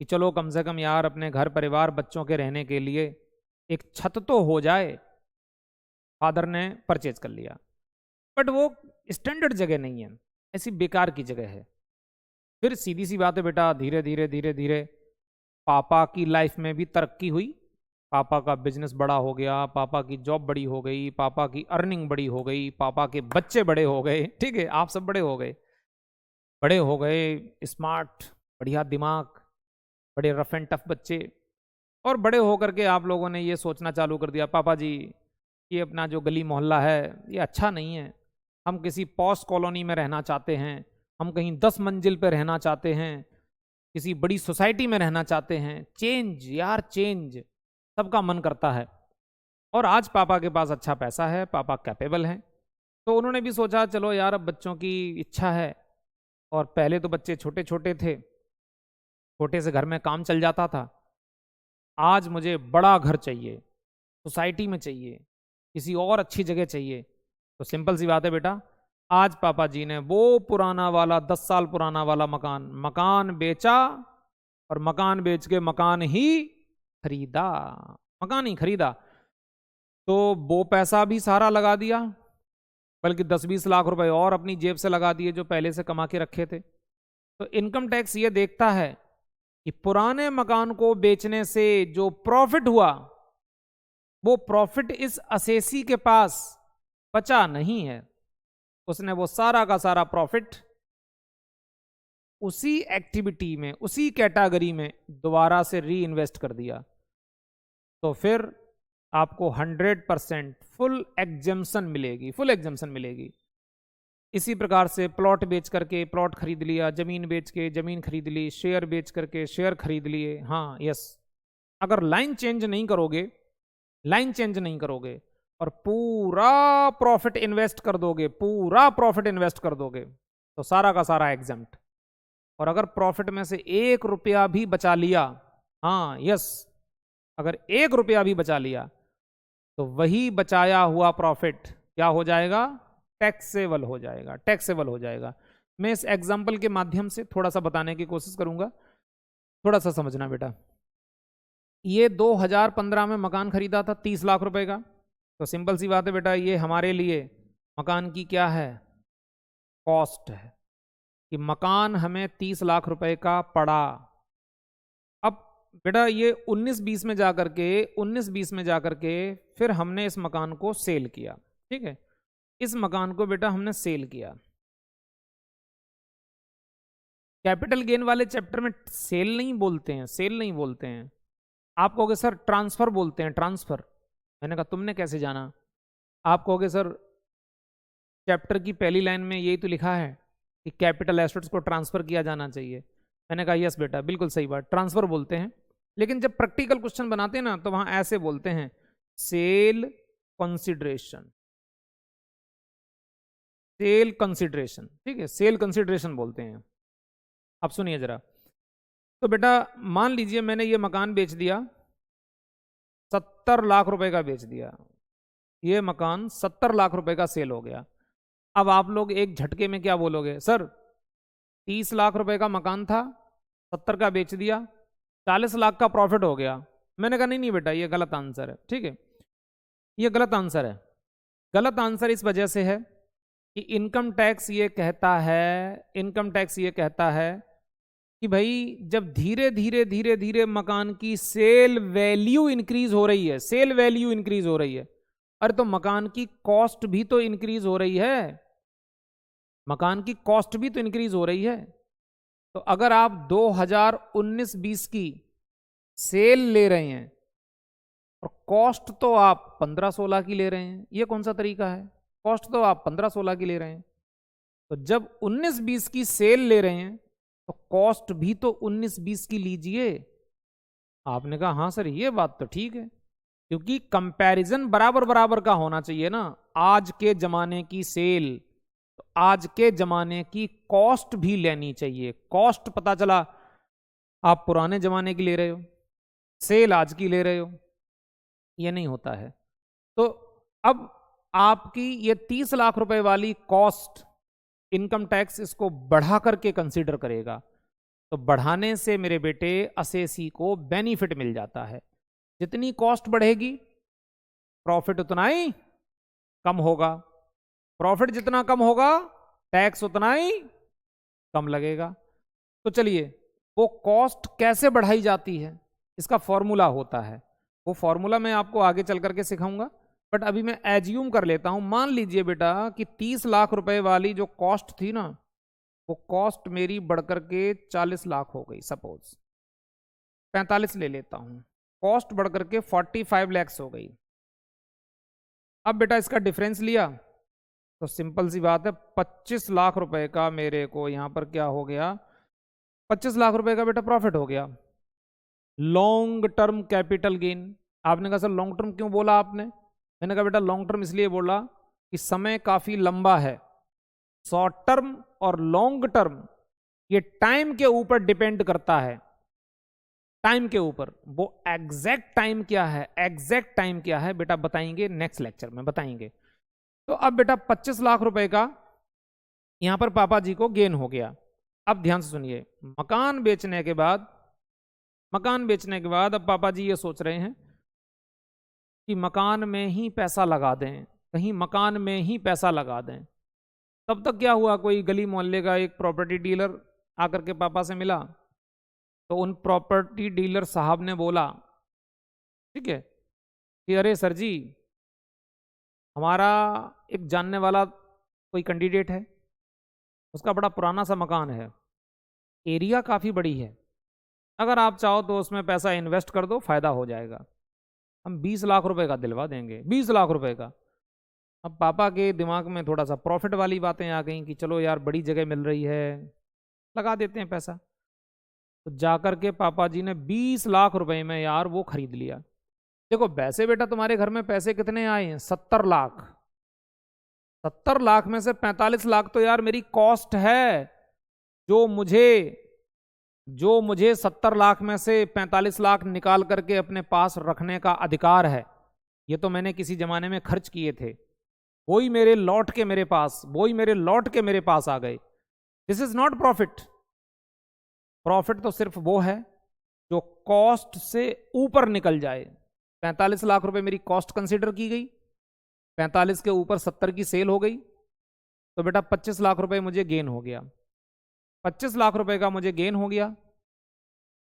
कि चलो कम से कम यार अपने घर परिवार बच्चों के रहने के लिए एक छत तो हो जाए। फादर ने परचेज कर लिया, बट वो स्टैंडर्ड जगह नहीं है, ऐसी बेकार की जगह है। फिर सीधी सी बात है बेटा, धीरे धीरे धीरे धीरे पापा की लाइफ में भी तरक्की हुई, पापा का बिजनेस बड़ा हो गया, पापा की जॉब बड़ी हो गई, पापा की अर्निंग बड़ी हो गई, पापा के बच्चे बड़े हो गए, ठीक है, आप सब बड़े हो गए, बड़े हो गए, स्मार्ट, बढ़िया दिमाग, बड़े रफ एंड टफ बच्चे। और बड़े होकर के आप लोगों ने ये सोचना चालू कर दिया, पापा जी ये अपना जो गली मोहल्ला है ये अच्छा नहीं है, हम किसी पॉश कॉलोनी में रहना चाहते हैं, हम कहीं 10 मंजिल पे रहना चाहते हैं, किसी बड़ी सोसाइटी में रहना चाहते हैं। चेंज यार, चेंज सबका मन करता है। और आज पापा के पास अच्छा पैसा है, पापा कैपेबल हैं, तो उन्होंने भी सोचा चलो यार अब बच्चों की इच्छा है, और पहले तो बच्चे छोटे छोटे थे, छोटे से घर में काम चल जाता था, आज मुझे बड़ा घर चाहिए, सोसाइटी में चाहिए, किसी और अच्छी जगह चाहिए। तो सिंपल सी बात है बेटा, आज पापा जी ने वो पुराना वाला 10 साल पुराना वाला मकान बेचा, और मकान बेच के मकान ही खरीदा, मकान ही खरीदा। तो वो पैसा भी सारा लगा दिया, बल्कि 10-20 लाख रुपए और अपनी जेब से लगा दिए जो पहले से कमा के रखे थे। तो इनकम टैक्स ये देखता है कि पुराने मकान को बेचने से जो प्रॉफिट हुआ, वो प्रॉफिट इस असेसी के पास बचा नहीं है, उसने वो सारा का सारा प्रॉफिट उसी एक्टिविटी में, उसी कैटेगरी में दोबारा से री इन्वेस्ट कर दिया। तो फिर आपको 100% फुल एग्जेम्पशन मिलेगी, फुल एग्जेम्पशन मिलेगी। इसी प्रकार से प्लॉट बेच करके प्लॉट खरीद लिया, जमीन बेच के जमीन खरीद ली, शेयर बेच करके शेयर खरीद लिए। हाँ यस, अगर लाइन चेंज नहीं करोगे, लाइन चेंज नहीं करोगे और पूरा प्रॉफिट इन्वेस्ट कर दोगे, पूरा प्रॉफिट इन्वेस्ट कर दोगे, तो सारा का सारा एग्जेम्प्ट। और अगर प्रॉफिट में से 1 रुपया भी बचा लिया, हाँ यस, अगर 1 रुपया भी बचा लिया, तो वही बचाया हुआ प्रॉफिट क्या हो जाएगा? टैक्सेबल हो जाएगा, टैक्सेबल हो जाएगा। मैं इस एग्जाम्पल के माध्यम से थोड़ा सा बताने की कोशिश करूंगा, थोड़ा सा समझना बेटा। ये 2015 में मकान खरीदा था 30 लाख रुपए का, तो सिंपल सी बात है बेटा, ये हमारे लिए मकान की क्या है? कॉस्ट है, कि मकान हमें 30 लाख रुपए का पड़ा। अब बेटा ये 19-20 में जाकर के 19-20 में जाकर के फिर हमने इस मकान को सेल किया, ठीक है, इस मकान को बेटा हमने सेल किया। कैपिटल गेन वाले चैप्टर में सेल नहीं बोलते हैं, सेल नहीं बोलते हैं। आप कहोगे सर ट्रांसफर बोलते हैं, ट्रांसफर। मैंने कहा तुमने कैसे जाना? आप कहोगे सर चैप्टर की पहली लाइन में यही तो लिखा है कि कैपिटल एसेट्स को ट्रांसफर किया जाना चाहिए। मैंने कहा यस बेटा, बिल्कुल सही बात, ट्रांसफर बोलते हैं। लेकिन जब प्रैक्टिकल क्वेश्चन बनाते हैं ना, तो वहां ऐसे बोलते हैं, सेल कंसिडरेशन, सेल कंसिडरेशन, ठीक है, सेल कंसिडरेशन बोलते हैं। अब सुनिए जरा, तो बेटा मान लीजिए मैंने ये मकान बेच दिया, 70 लाख रुपए का बेच दिया, ये मकान 70 लाख रुपए का सेल हो गया। अब आप लोग एक झटके में क्या बोलोगे? सर 30 लाख रुपए का मकान था, 70 का बेच दिया, 40 लाख का प्रॉफिट हो गया। मैंने कहा नहीं नहीं बेटा, ये गलत आंसर है, ठीक है, ये गलत आंसर है। गलत आंसर इस वजह से है कि इनकम टैक्स ये कहता है, इनकम टैक्स ये कहता है कि भाई जब धीरे धीरे धीरे धीरे मकान की सेल वैल्यू इंक्रीज हो रही है, सेल वैल्यू इंक्रीज हो रही है, अरे तो मकान की कॉस्ट भी तो इंक्रीज हो रही है, मकान की कॉस्ट भी तो इंक्रीज हो रही है। तो अगर आप 2019-20 की सेल ले रहे हैं और कॉस्ट तो आप 15-16 की ले रहे हैं, ये कौन सा तरीका है? कॉस्ट तो आप 15-16 की ले रहे हैं, तो जब 19-20 की सेल ले रहे हैं तो कॉस्ट भी तो 19-20 की लीजिए। आपने कहा हाँ सर ये बात तो ठीक है, क्योंकि कंपैरिजन बराबर बराबर का होना चाहिए ना। आज के जमाने की सेल तो आज के जमाने की कॉस्ट भी लेनी चाहिए। कॉस्ट पता चला आप पुराने जमाने की ले रहे हो, सेल आज की ले रहे हो, ये नहीं होता है। तो अब आपकी ये 30 लाख रुपए वाली कॉस्ट इनकम टैक्स इसको बढ़ा करके कंसीडर करेगा, तो बढ़ाने से मेरे बेटे असेसी को बेनिफिट मिल जाता है। जितनी कॉस्ट बढ़ेगी प्रॉफिट उतना ही कम होगा, प्रॉफिट जितना कम होगा टैक्स उतना ही कम लगेगा। तो चलिए वो कॉस्ट कैसे बढ़ाई जाती है, इसका फॉर्मूला होता है, वो फॉर्मूला मैं आपको आगे चल करके सिखाऊंगा, बट अभी मैं एज्यूम कर लेता हूं। मान लीजिए बेटा कि 30 लाख रुपए वाली जो कॉस्ट थी ना, वो कॉस्ट मेरी बढ़कर के 40 लाख हो गई, सपोज 45 ले लेता हूं, कॉस्ट बढ़कर के 45 लैक्स हो गई। अब बेटा इसका डिफरेंस लिया तो सिंपल सी बात है 25 लाख रुपए का मेरे को यहां पर क्या हो गया, 25 लाख रुपए का बेटा प्रॉफिट हो गया। Long term capital gain. आपने कहा सर लॉन्ग टर्म क्यों बोला आपने? मैंने कहा बेटा लॉन्ग टर्म इसलिए बोला कि समय काफी लंबा है। शॉर्ट टर्म और लॉन्ग टर्म ये टाइम के ऊपर डिपेंड करता है, टाइम के ऊपर। वो एग्जैक्ट टाइम क्या है, एग्जैक्ट टाइम क्या है बेटा बताएंगे नेक्स्ट लेक्चर में, बताएंगे। तो अब बेटा 25 लाख रुपए का यहां पर पापा जी को गेन हो गया। अब ध्यान से सुनिए, मकान बेचने के बाद, मकान बेचने के बाद अब पापा जी ये सोच रहे हैं कि मकान में ही पैसा लगा दें, कहीं मकान में ही पैसा लगा दें। तब तक क्या हुआ, कोई गली मोहल्ले का एक प्रॉपर्टी डीलर आकर के पापा से मिला, तो उन प्रॉपर्टी डीलर साहब ने बोला, ठीक है, कि अरे सर जी हमारा एक जानने वाला कोई कैंडिडेट है, उसका बड़ा पुराना सा मकान है, एरिया काफ़ी बड़ी है, अगर आप चाहो तो उसमें पैसा इन्वेस्ट कर दो, फायदा हो जाएगा। हम 20 लाख रुपए का दिलवा देंगे, 20 लाख रुपए का। अब पापा के दिमाग में थोड़ा सा प्रॉफिट वाली बातें आ गई कि चलो यार बड़ी जगह मिल रही है, लगा देते हैं पैसा। तो जाकर के पापा जी ने 20 लाख रुपए में यार वो खरीद लिया। देखो वैसे बेटा तुम्हारे घर में पैसे कितने आए हैं? 70 लाख। 70 लाख में से 45 लाख तो यार मेरी कॉस्ट है, जो मुझे 70 लाख में से 45 लाख निकाल करके अपने पास रखने का अधिकार है। ये तो मैंने किसी जमाने में खर्च किए थे, वही मेरे लौट के मेरे पास आ गए। This is not profit. Profit तो सिर्फ वो है जो कॉस्ट से ऊपर निकल जाए। 45 लाख रुपए मेरी कॉस्ट कंसीडर की गई, 45 के ऊपर 70 की सेल हो गई, तो बेटा 25 लाख रुपए मुझे गेन हो गया। 25 लाख रुपए का मुझे गेन हो गया।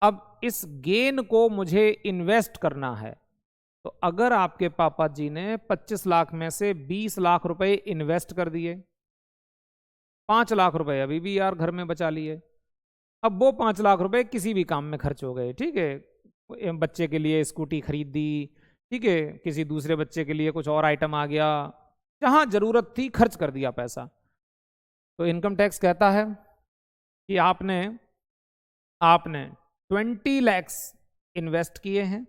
अब इस गेन को मुझे इन्वेस्ट करना है। तो अगर आपके पापा जी ने 25 लाख में से 20 लाख रुपए इन्वेस्ट कर दिए, 5 लाख रुपए अभी भी यार घर में बचा लिए। अब वो 5 लाख रुपए किसी भी काम में खर्च हो गए, ठीक है, बच्चे के लिए स्कूटी खरीद दी, ठीक है, किसी दूसरे बच्चे के लिए कुछ और आइटम आ गया, जहां जरूरत थी खर्च कर दिया पैसा। तो इनकम टैक्स कहता है कि आपने 20 लैक्स इन्वेस्ट किए हैं,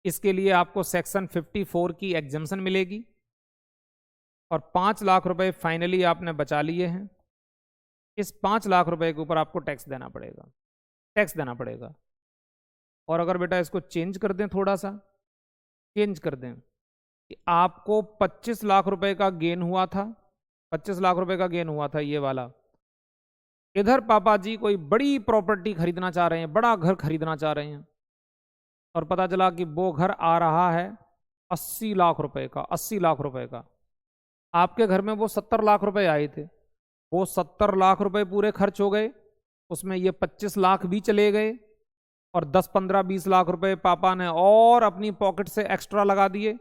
इसके लिए आपको सेक्शन 54 की एग्जम्पशन मिलेगी, और 5 लाख रुपए फाइनली आपने बचा लिए हैं। इस 5 लाख रुपए के ऊपर आपको टैक्स देना पड़ेगा। और अगर बेटा इसको चेंज कर दें, थोड़ा सा चेंज कर दें कि आपको 25 लाख रुपए का गेन हुआ था, 25 लाख रुपए का गेन हुआ था ये वाला। इधर पापा जी कोई बड़ी प्रॉपर्टी खरीदना चाह रहे हैं, बड़ा घर खरीदना चाह रहे हैं, और पता चला कि वो घर आ रहा है 80 लाख रुपए का। 80 लाख रुपए का आपके घर में वो 70 लाख रुपए आए थे, वो 70 लाख रुपए पूरे खर्च हो गए, उसमें ये 25 लाख भी चले गए, और 10, 15, 20 लाख रुपए पापा ने और अपनी पॉकेट से एक्स्ट्रा लगा दिए।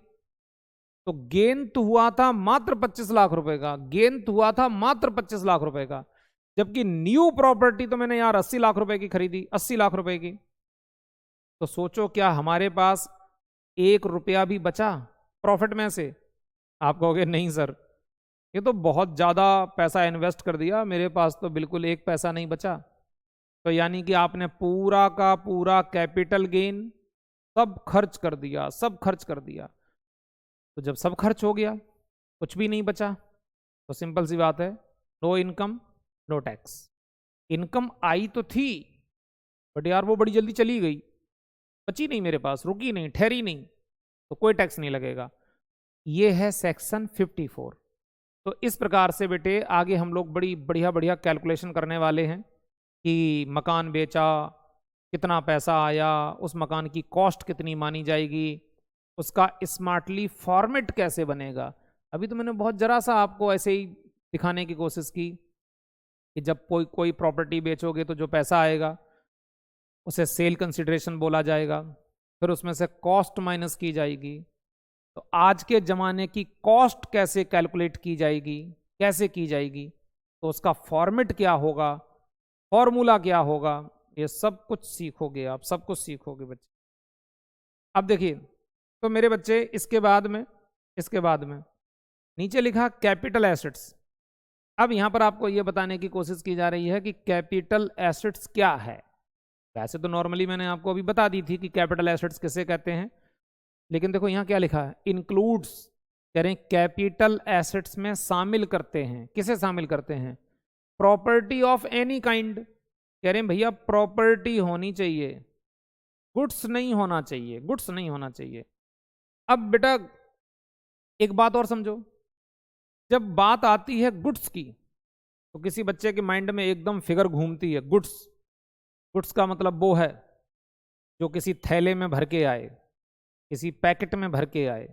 तो गेन तो हुआ था मात्र 25 लाख रुपए का, गेन तो हुआ था मात्र 25 लाख रुपए का, जबकि न्यू प्रॉपर्टी तो मैंने यार 80 लाख रुपए की खरीदी, 80 लाख रुपए की। तो सोचो क्या हमारे पास 1 रुपया भी बचा प्रॉफिट में से? आप कहोगे नहीं सर, ये तो बहुत ज्यादा पैसा इन्वेस्ट कर दिया, मेरे पास तो बिल्कुल 1 पैसा नहीं बचा। तो यानी कि आपने पूरा का पूरा कैपिटल गेन सब खर्च कर दिया। तो जब सब खर्च हो गया, कुछ भी नहीं बचा, तो सिंपल सी बात है, no income no tax. Income आई तो थी, बट यार वो बड़ी जल्दी चली गई, बची नहीं मेरे पास, रुकी नहीं, ठहरी नहीं, तो कोई टैक्स नहीं लगेगा। ये है सेक्शन 54। तो इस प्रकार से बेटे आगे हम लोग बड़ी बढ़िया कैलकुलेशन करने वाले हैं कि मकान बेचा, कितना पैसा आया, उस मकान की कॉस्ट कितनी मानी जाएगी, उसका स्मार्टली फॉर्मेट कैसे बनेगा। अभी तो मैंने बहुत जरा सा आपको ऐसे ही दिखाने की कोशिश की कि जब कोई प्रॉपर्टी बेचोगे तो जो पैसा आएगा उसे सेल कंसिडरेशन बोला जाएगा, फिर उसमें से कॉस्ट माइनस की जाएगी। तो आज के ज़माने की कॉस्ट कैसे कैलकुलेट की जाएगी, तो उसका फॉर्मेट क्या होगा, फॉर्मूला क्या होगा, ये सब कुछ सीखोगे आप, सब कुछ सीखोगे बच्चे। अब देखिए, तो मेरे बच्चे इसके बाद में नीचे लिखा कैपिटल एसेट्स। अब यहां पर आपको यह बताने की कोशिश की जा रही है कि कैपिटल एसेट्स क्या है। वैसे तो नॉर्मली मैंने आपको अभी बता दी थी कि कैपिटल एसेट्स किसे कहते हैं, लेकिन देखो यहां क्या लिखा है, इंक्लूड्स, कह रहे हैं कैपिटल एसेट्स में शामिल करते हैं। किसे शामिल करते हैं? Property of any kind. कह रहे हैं भैया प्रॉपर्टी होनी चाहिए, गुड्स नहीं होना चाहिए। अब बेटा एक बात और समझो, जब बात आती है गुड्स की, तो किसी बच्चे के माइंड में एकदम फिगर घूमती है, गुड्स का मतलब वो है जो किसी थैले में भर के आए, किसी पैकेट में भर के आए,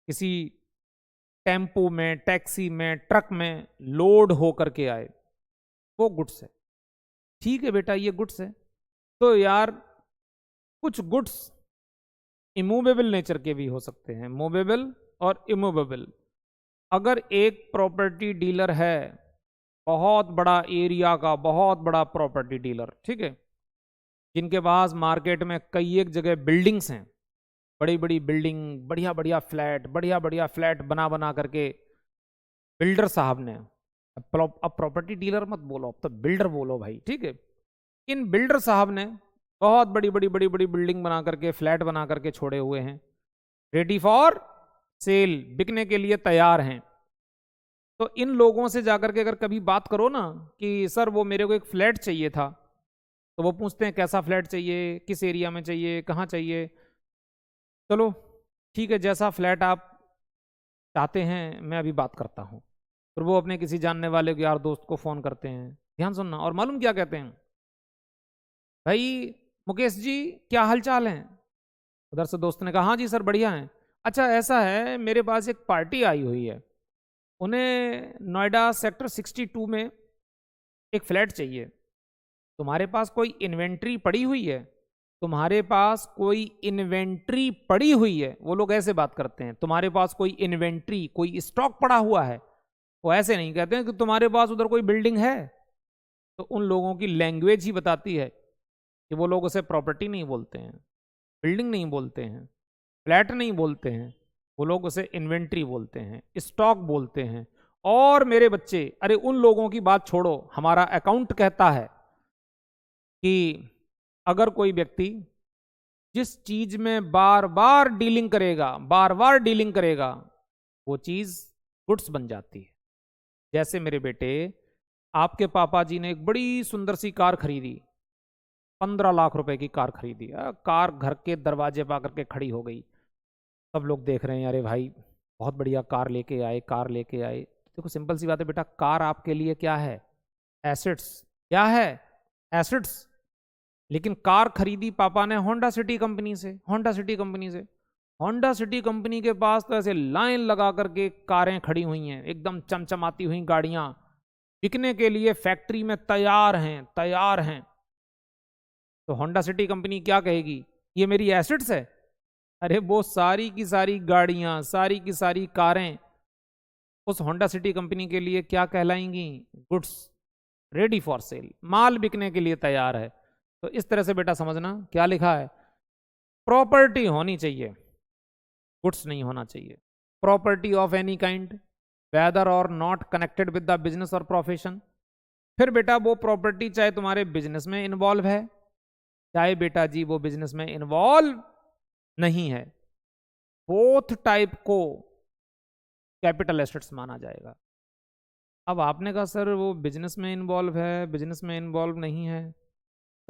किसी टेम्पो में, टैक्सी में, ट्रक में लोड हो करके आए, वो गुड्स है। ठीक है बेटा, ये गुड्स है। तो यार कुछ गुड्स इमूवेबल नेचर के भी हो सकते हैं, मूवेबल और इमूवेबल। अगर एक प्रॉपर्टी डीलर है, बहुत बड़ा एरिया का बहुत बड़ा प्रॉपर्टी डीलर, ठीक है, जिनके पास मार्केट में कई एक जगह बिल्डिंग्स हैं, बड़ी बड़ी बिल्डिंग, बढ़िया बढ़िया फ्लैट, बढ़िया बढ़िया फ्लैट बना बना करके बिल्डर साहब ने, अब प्रॉपर्टी डीलर मत बोलो, अब तो बिल्डर बोलो भाई, ठीक है। इन बिल्डर साहब ने बहुत बड़ी बड़ी बड़ी बड़ी बिल्डिंग बना करके, फ्लैट बना करके छोड़े हुए हैं, रेडी फॉर सेल, बिकने के लिए तैयार हैं। तो इन लोगों से जाकर के अगर कभी बात करो ना कि सर वो मेरे को एक फ्लैट चाहिए था, तो वो पूछते हैं कैसा फ्लैट चाहिए, किस एरिया में चाहिए, कहाँ चाहिए। चलो ठीक है, जैसा फ्लैट आप चाहते हैं मैं अभी बात करता हूँ। फिर वो अपने किसी जानने वाले यार दोस्त को फ़ोन करते हैं, ध्यान सुनना, और मालूम क्या कहते हैं, भाई मुकेश जी क्या हाल चाल है। उधर से दोस्त ने कहा हाँ जी सर बढ़िया है। अच्छा ऐसा है, मेरे पास एक पार्टी आई हुई है, उन्हें नोएडा सेक्टर 62 में एक फ्लैट चाहिए। तुम्हारे पास कोई इन्वेंट्री पड़ी हुई है? तुम्हारे पास कोई इन्वेंट्री पड़ी हुई है? वो लोग ऐसे बात करते हैं, तुम्हारे पास कोई इन्वेंट्री, कोई स्टॉक पड़ा हुआ है। वो ऐसे नहीं कहते हैं कि तुम्हारे पास उधर कोई बिल्डिंग है। तो उन लोगों की लैंग्वेज ही बताती है कि वो लोग उसे प्रॉपर्टी नहीं बोलते हैं, बिल्डिंग नहीं बोलते हैं, फ्लैट नहीं बोलते हैं, वो लोग उसे इन्वेंट्री बोलते हैं, स्टॉक बोलते हैं। और मेरे बच्चे, अरे उन लोगों की बात छोड़ो, हमारा अकाउंट कहता है कि अगर कोई व्यक्ति जिस चीज में बार बार डीलिंग करेगा, बार बार डीलिंग करेगा, वो चीज गुड्स बन जाती है। जैसे मेरे बेटे, आपके पापा जी ने एक बड़ी सुंदर सी कार खरीदी, 15 लाख रुपए की कार खरीदी। कार घर के दरवाजे पा करके खड़ी हो गई, सब लोग देख रहे हैं, अरे भाई बहुत बढ़िया कार लेके आए, कार लेके आए। देखो सिंपल सी बात है बेटा, कार आपके लिए क्या है? एसेट्स। क्या है? एसेट्स। लेकिन कार खरीदी पापा ने होंडा सिटी कंपनी से, होंडा सिटी कंपनी से। होंडा सिटी कंपनी के पास तो ऐसे लाइन लगा करके कारें खड़ी हुई हैं, एकदम चमचमाती हुई गाड़ियां, बिकने के लिए फैक्ट्री में तैयार हैं, तैयार हैं। तो होंडा सिटी कंपनी क्या कहेगी, ये मेरी एसेट्स है? अरे वो सारी की सारी गाड़ियां, सारी की सारी कारें उस होंडा सिटी कंपनी के लिए क्या कहलाएंगी? गुड्स, रेडी फॉर सेल, माल बिकने के लिए तैयार है। तो इस तरह से बेटा समझना क्या लिखा है, प्रॉपर्टी होनी चाहिए, गुड्स नहीं होना चाहिए। Property of any kind, whether or not connected with the business or profession. फिर बेटा वो प्रॉपर्टी चाहे तुम्हारे बिजनेस में इन्वॉल्व है, चाहे बेटा जी वो बिजनेस में इन्वॉल्व नहीं है, बोथ टाइप को कैपिटल एसेट्स माना जाएगा। अब आपने कहा सर वो बिजनेस में इन्वॉल्व है, बिजनेस में इन्वॉल्व नहीं है,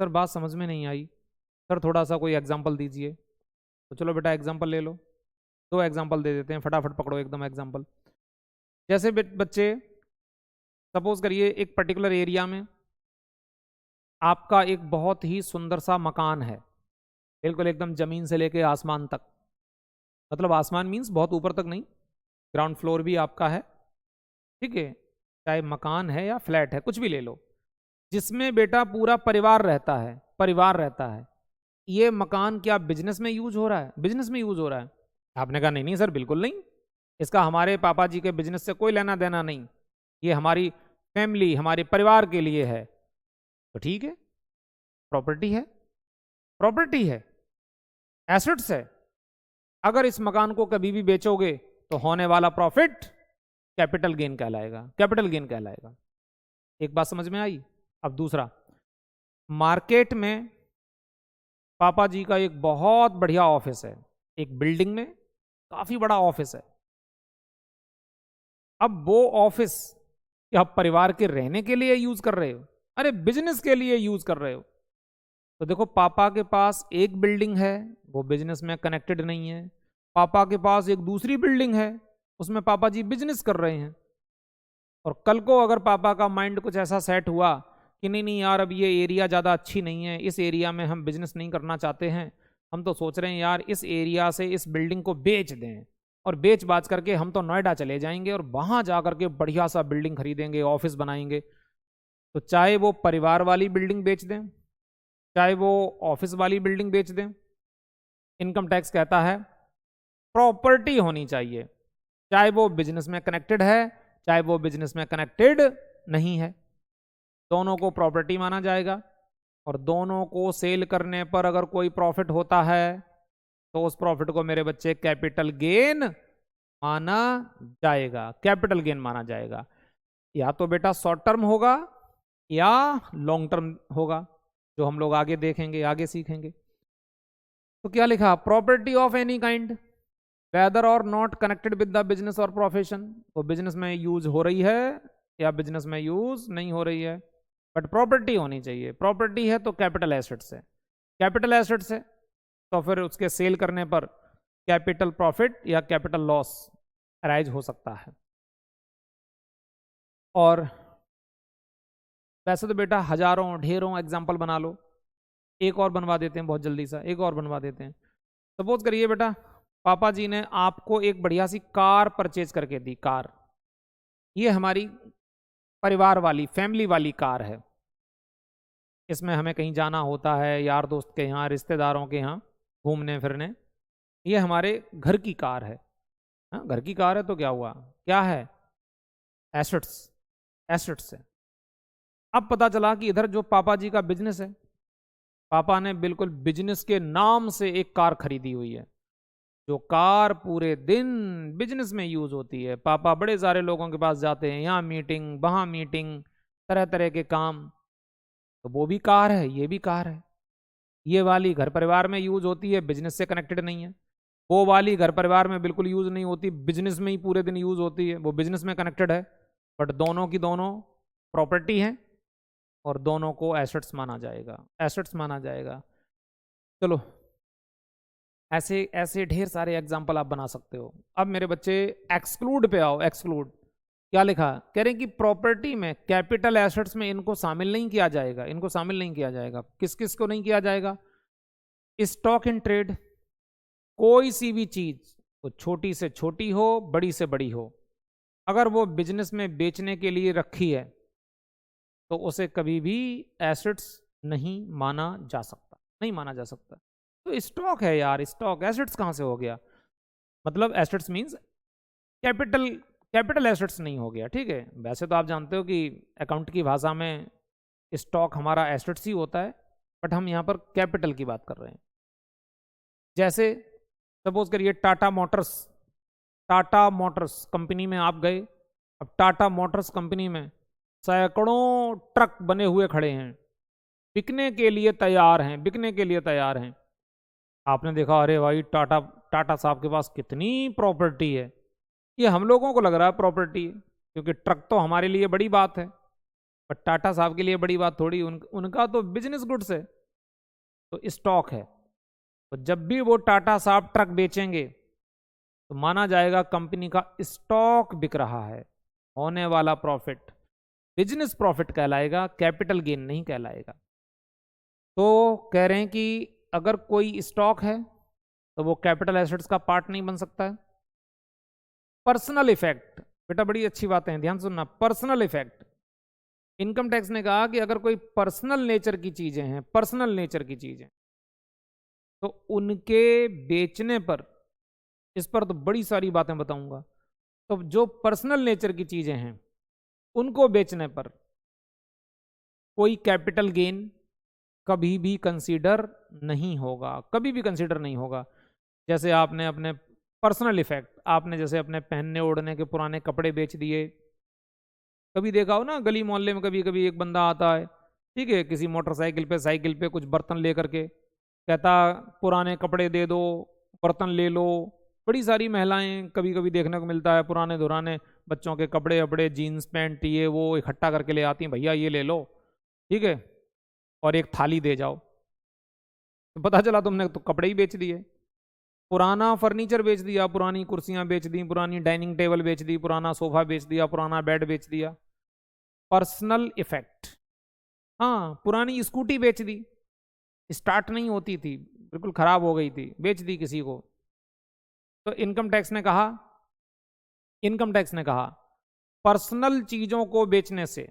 सर बात समझ में नहीं आई, सर थोड़ा सा कोई एग्जांपल दीजिए। तो चलो बेटा एग्जांपल ले लो, दो एग्जांपल दे देते हैं, फटाफट पकड़ो एकदम एग्जांपल। जैसे बच्चे सपोज करिए एक पर्टिकुलर एरिया में आपका एक बहुत ही सुंदर सा मकान है, बिल्कुल एकदम जमीन से लेके आसमान तक, मतलब आसमान मीन्स बहुत ऊपर तक नहीं, ग्राउंड फ्लोर भी आपका है, ठीक है, चाहे मकान है या फ्लैट है, कुछ भी ले लो, जिसमें बेटा पूरा परिवार रहता है, परिवार रहता है। ये मकान क्या बिजनेस में यूज हो रहा है? बिजनेस में यूज हो रहा है। आपने कहा नहीं नहीं सर बिल्कुल नहीं, इसका हमारे पापा जी के बिजनेस से कोई लेना देना नहीं, ये हमारी फैमिली, हमारे परिवार के लिए है। तो ठीक है, प्रॉपर्टी है, प्रॉपर्टी है, एसेट्स है। अगर इस मकान को कभी भी बेचोगे तो होने वाला प्रॉफिट कैपिटल गेन कहलाएगा, कैपिटल गेन कहलाएगा। एक बात समझ में आई। अब दूसरा, मार्केट में पापा जी का एक बहुत बढ़िया ऑफिस है, एक बिल्डिंग में काफी बड़ा ऑफिस है। अब वो ऑफिस क्या आप परिवार के रहने के लिए यूज कर रहे हो? अरे बिजनेस के लिए यूज कर रहे हो। तो देखो पापा के पास एक बिल्डिंग है, वो बिजनेस में कनेक्टेड नहीं है। पापा के पास एक दूसरी बिल्डिंग है, उसमें पापा जी बिजनेस कर रहे हैं। और कल को अगर पापा का माइंड कुछ ऐसा सेट हुआ कि नहीं नहीं यार अब ये एरिया ज़्यादा अच्छी नहीं है, इस एरिया में हम बिजनेस नहीं करना चाहते हैं, हम तो सोच रहे हैं यार इस एरिया से इस बिल्डिंग को बेच दें और बेच बाच करके हम तो नोएडा चले जाएंगे और वहाँ जा करके बढ़िया सा बिल्डिंग खरीदेंगे, ऑफिस बनाएंगे। तो चाहे वो परिवार वाली बिल्डिंग बेच दें, चाहे वो ऑफिस वाली बिल्डिंग बेच दें, इनकम टैक्स कहता है प्रॉपर्टी होनी चाहिए, चाहे वो बिजनेस में कनेक्टेड है चाहे वो बिजनेस में कनेक्टेड नहीं है, दोनों को प्रॉपर्टी माना जाएगा। और दोनों को सेल करने पर अगर कोई प्रॉफिट होता है तो उस प्रॉफिट को मेरे बच्चे कैपिटल गेन माना जाएगा, कैपिटल गेन माना जाएगा। या तो बेटा शॉर्ट टर्म होगा या लॉन्ग टर्म होगा, जो हम लोग आगे देखेंगे, आगे सीखेंगे। तो क्या लिखा, property of any kind whether or not connected with the business or profession, वो बिजनेस में यूज हो रही है या बिजनेस में यूज नहीं हो रही है, बट प्रॉपर्टी होनी चाहिए। प्रॉपर्टी है तो कैपिटल एसेट्स है, कैपिटल एसेट्स है तो फिर उसके सेल करने पर कैपिटल प्रॉफिट या कैपिटल लॉस अराइज हो सकता है। और वैसे तो बेटा हजारों ढेरों एग्जाम्पल बना लो, एक और बनवा देते हैं बहुत जल्दी सा, एक और बनवा देते हैं। सपोज करिए बेटा पापा जी ने आपको एक बढ़िया सी कार परचेज करके दी, कार, ये हमारी परिवार वाली फैमिली वाली कार है, इसमें हमें कहीं जाना होता है, यार दोस्त के यहाँ, रिश्तेदारों के यहाँ घूमने फिरने, ये हमारे घर की कार है। हाँ, घर की कार है तो क्या हुआ, क्या है, एसेट्स, एसेट्स है। अब पता चला कि इधर जो पापा जी का बिजनेस है, पापा ने बिल्कुल बिजनेस के नाम से एक कार खरीदी हुई है, जो कार पूरे दिन बिजनेस में यूज होती है। पापा बड़े सारे लोगों के पास जाते हैं, यहाँ मीटिंग वहाँ मीटिंग, तरह तरह के काम, तो वो भी कार है, ये भी कार है। ये वाली घर परिवार में यूज होती है, बिजनेस से कनेक्टेड नहीं है। वो वाली घर परिवार में बिल्कुल यूज नहीं होती, बिजनेस में ही पूरे दिन यूज होती है, वो बिजनेस में कनेक्टेड है, बट दोनों की दोनों प्रॉपर्टी है और दोनों को एसेट्स माना जाएगा, एसेट्स माना जाएगा। चलो ऐसे ऐसे ढेर सारे एग्जाम्पल आप बना सकते हो। अब मेरे बच्चे एक्सक्लूड पे आओ, एक्सक्लूड क्या लिखा, कह रहे हैं कि प्रॉपर्टी में कैपिटल एसेट्स में इनको शामिल नहीं किया जाएगा, इनको शामिल नहीं किया जाएगा। किस किस को नहीं किया जाएगा, स्टॉक इन ट्रेड, कोई सी भी चीज वो छोटी से छोटी हो, बड़ी से बड़ी हो, अगर वो बिजनेस में बेचने के लिए रखी है तो उसे कभी भी एसेट्स नहीं माना जा सकता, नहीं माना जा सकता। तो स्टॉक है यार, स्टॉक एसेट्स कहां से हो गया, मतलब assets means capital, capital assets नहीं हो गया, ठीक है। वैसे तो आप जानते हो कि अकाउंट की भाषा में स्टॉक हमारा एसेट्स ही होता है, बट हम यहां पर कैपिटल की बात कर रहे हैं। जैसे सपोज करिए Tata Motors, Tata Motors company में आप गए, अब टाटा मोटर्स कंपनी में सैकड़ों ट्रक बने हुए खड़े हैं, बिकने के लिए तैयार हैं, बिकने के लिए तैयार हैं। आपने देखा अरे भाई टाटा, टाटा साहब के पास कितनी प्रॉपर्टी है, ये हम लोगों को लग रहा है प्रॉपर्टी है क्योंकि ट्रक तो हमारे लिए बड़ी बात है, पर टाटा साहब के लिए बड़ी बात थोड़ी, उनका तो बिजनेस गुड्स है, तो स्टॉक है। तो जब भी वो टाटा साहब ट्रक बेचेंगे तो माना जाएगा कंपनी का स्टॉक बिक रहा है, होने वाला प्रॉफिट बिजनेस प्रॉफिट कहलाएगा, कैपिटल गेन नहीं कहलाएगा। तो कह रहे हैं कि अगर कोई स्टॉक है तो वो कैपिटल एसेट्स का पार्ट नहीं बन सकता है। पर्सनल इफेक्ट, बेटा बड़ी अच्छी बातें हैं, ध्यान सुनना, पर्सनल इफेक्ट, इनकम टैक्स ने कहा कि अगर कोई पर्सनल नेचर की चीजें हैं, पर्सनल नेचर की चीजें, तो उनके बेचने पर, इस पर तो बड़ी सारी बातें बताऊंगा, तो जो पर्सनल नेचर की चीजें हैं उनको बेचने पर कोई कैपिटल गेन कभी भी कंसीडर नहीं होगा, कभी भी कंसीडर नहीं होगा। जैसे आपने अपने पर्सनल इफेक्ट, आपने जैसे अपने पहनने ओढ़ने के पुराने कपड़े बेच दिए, कभी देखा हो ना गली मोहल्ले में, कभी कभी एक बंदा आता है, ठीक है, किसी मोटरसाइकिल पे साइकिल पे कुछ बर्तन लेकर के, कहता पुराने कपड़े दे दो, बर्तन ले लो। बड़ी सारी महिलाएं कभी कभी देखने को मिलता है, पुराने दुराने बच्चों के कपड़े अपड़े, जीन्स पैंट ये वो इकट्ठा करके ले आती हैं, भैया ये ले लो, ठीक है, और एक थाली दे जाओ। तो पता चला तुमने तो कपड़े ही बेच दिए, पुराना फर्नीचर बेच दिया, पुरानी कुर्सियां बेच दी, पुरानी डाइनिंग टेबल बेच दी, पुराना सोफा बेच दिया, पुराना बेड बेच दिया। पर्सनल इफेक्ट, हाँ, पुरानी स्कूटी बेच दी, स्टार्ट नहीं होती थी, बिल्कुल खराब हो गई थी, बेच दी किसी को। तो इनकम टैक्स ने कहा, इनकम टैक्स ने कहा पर्सनल चीजों को बेचने से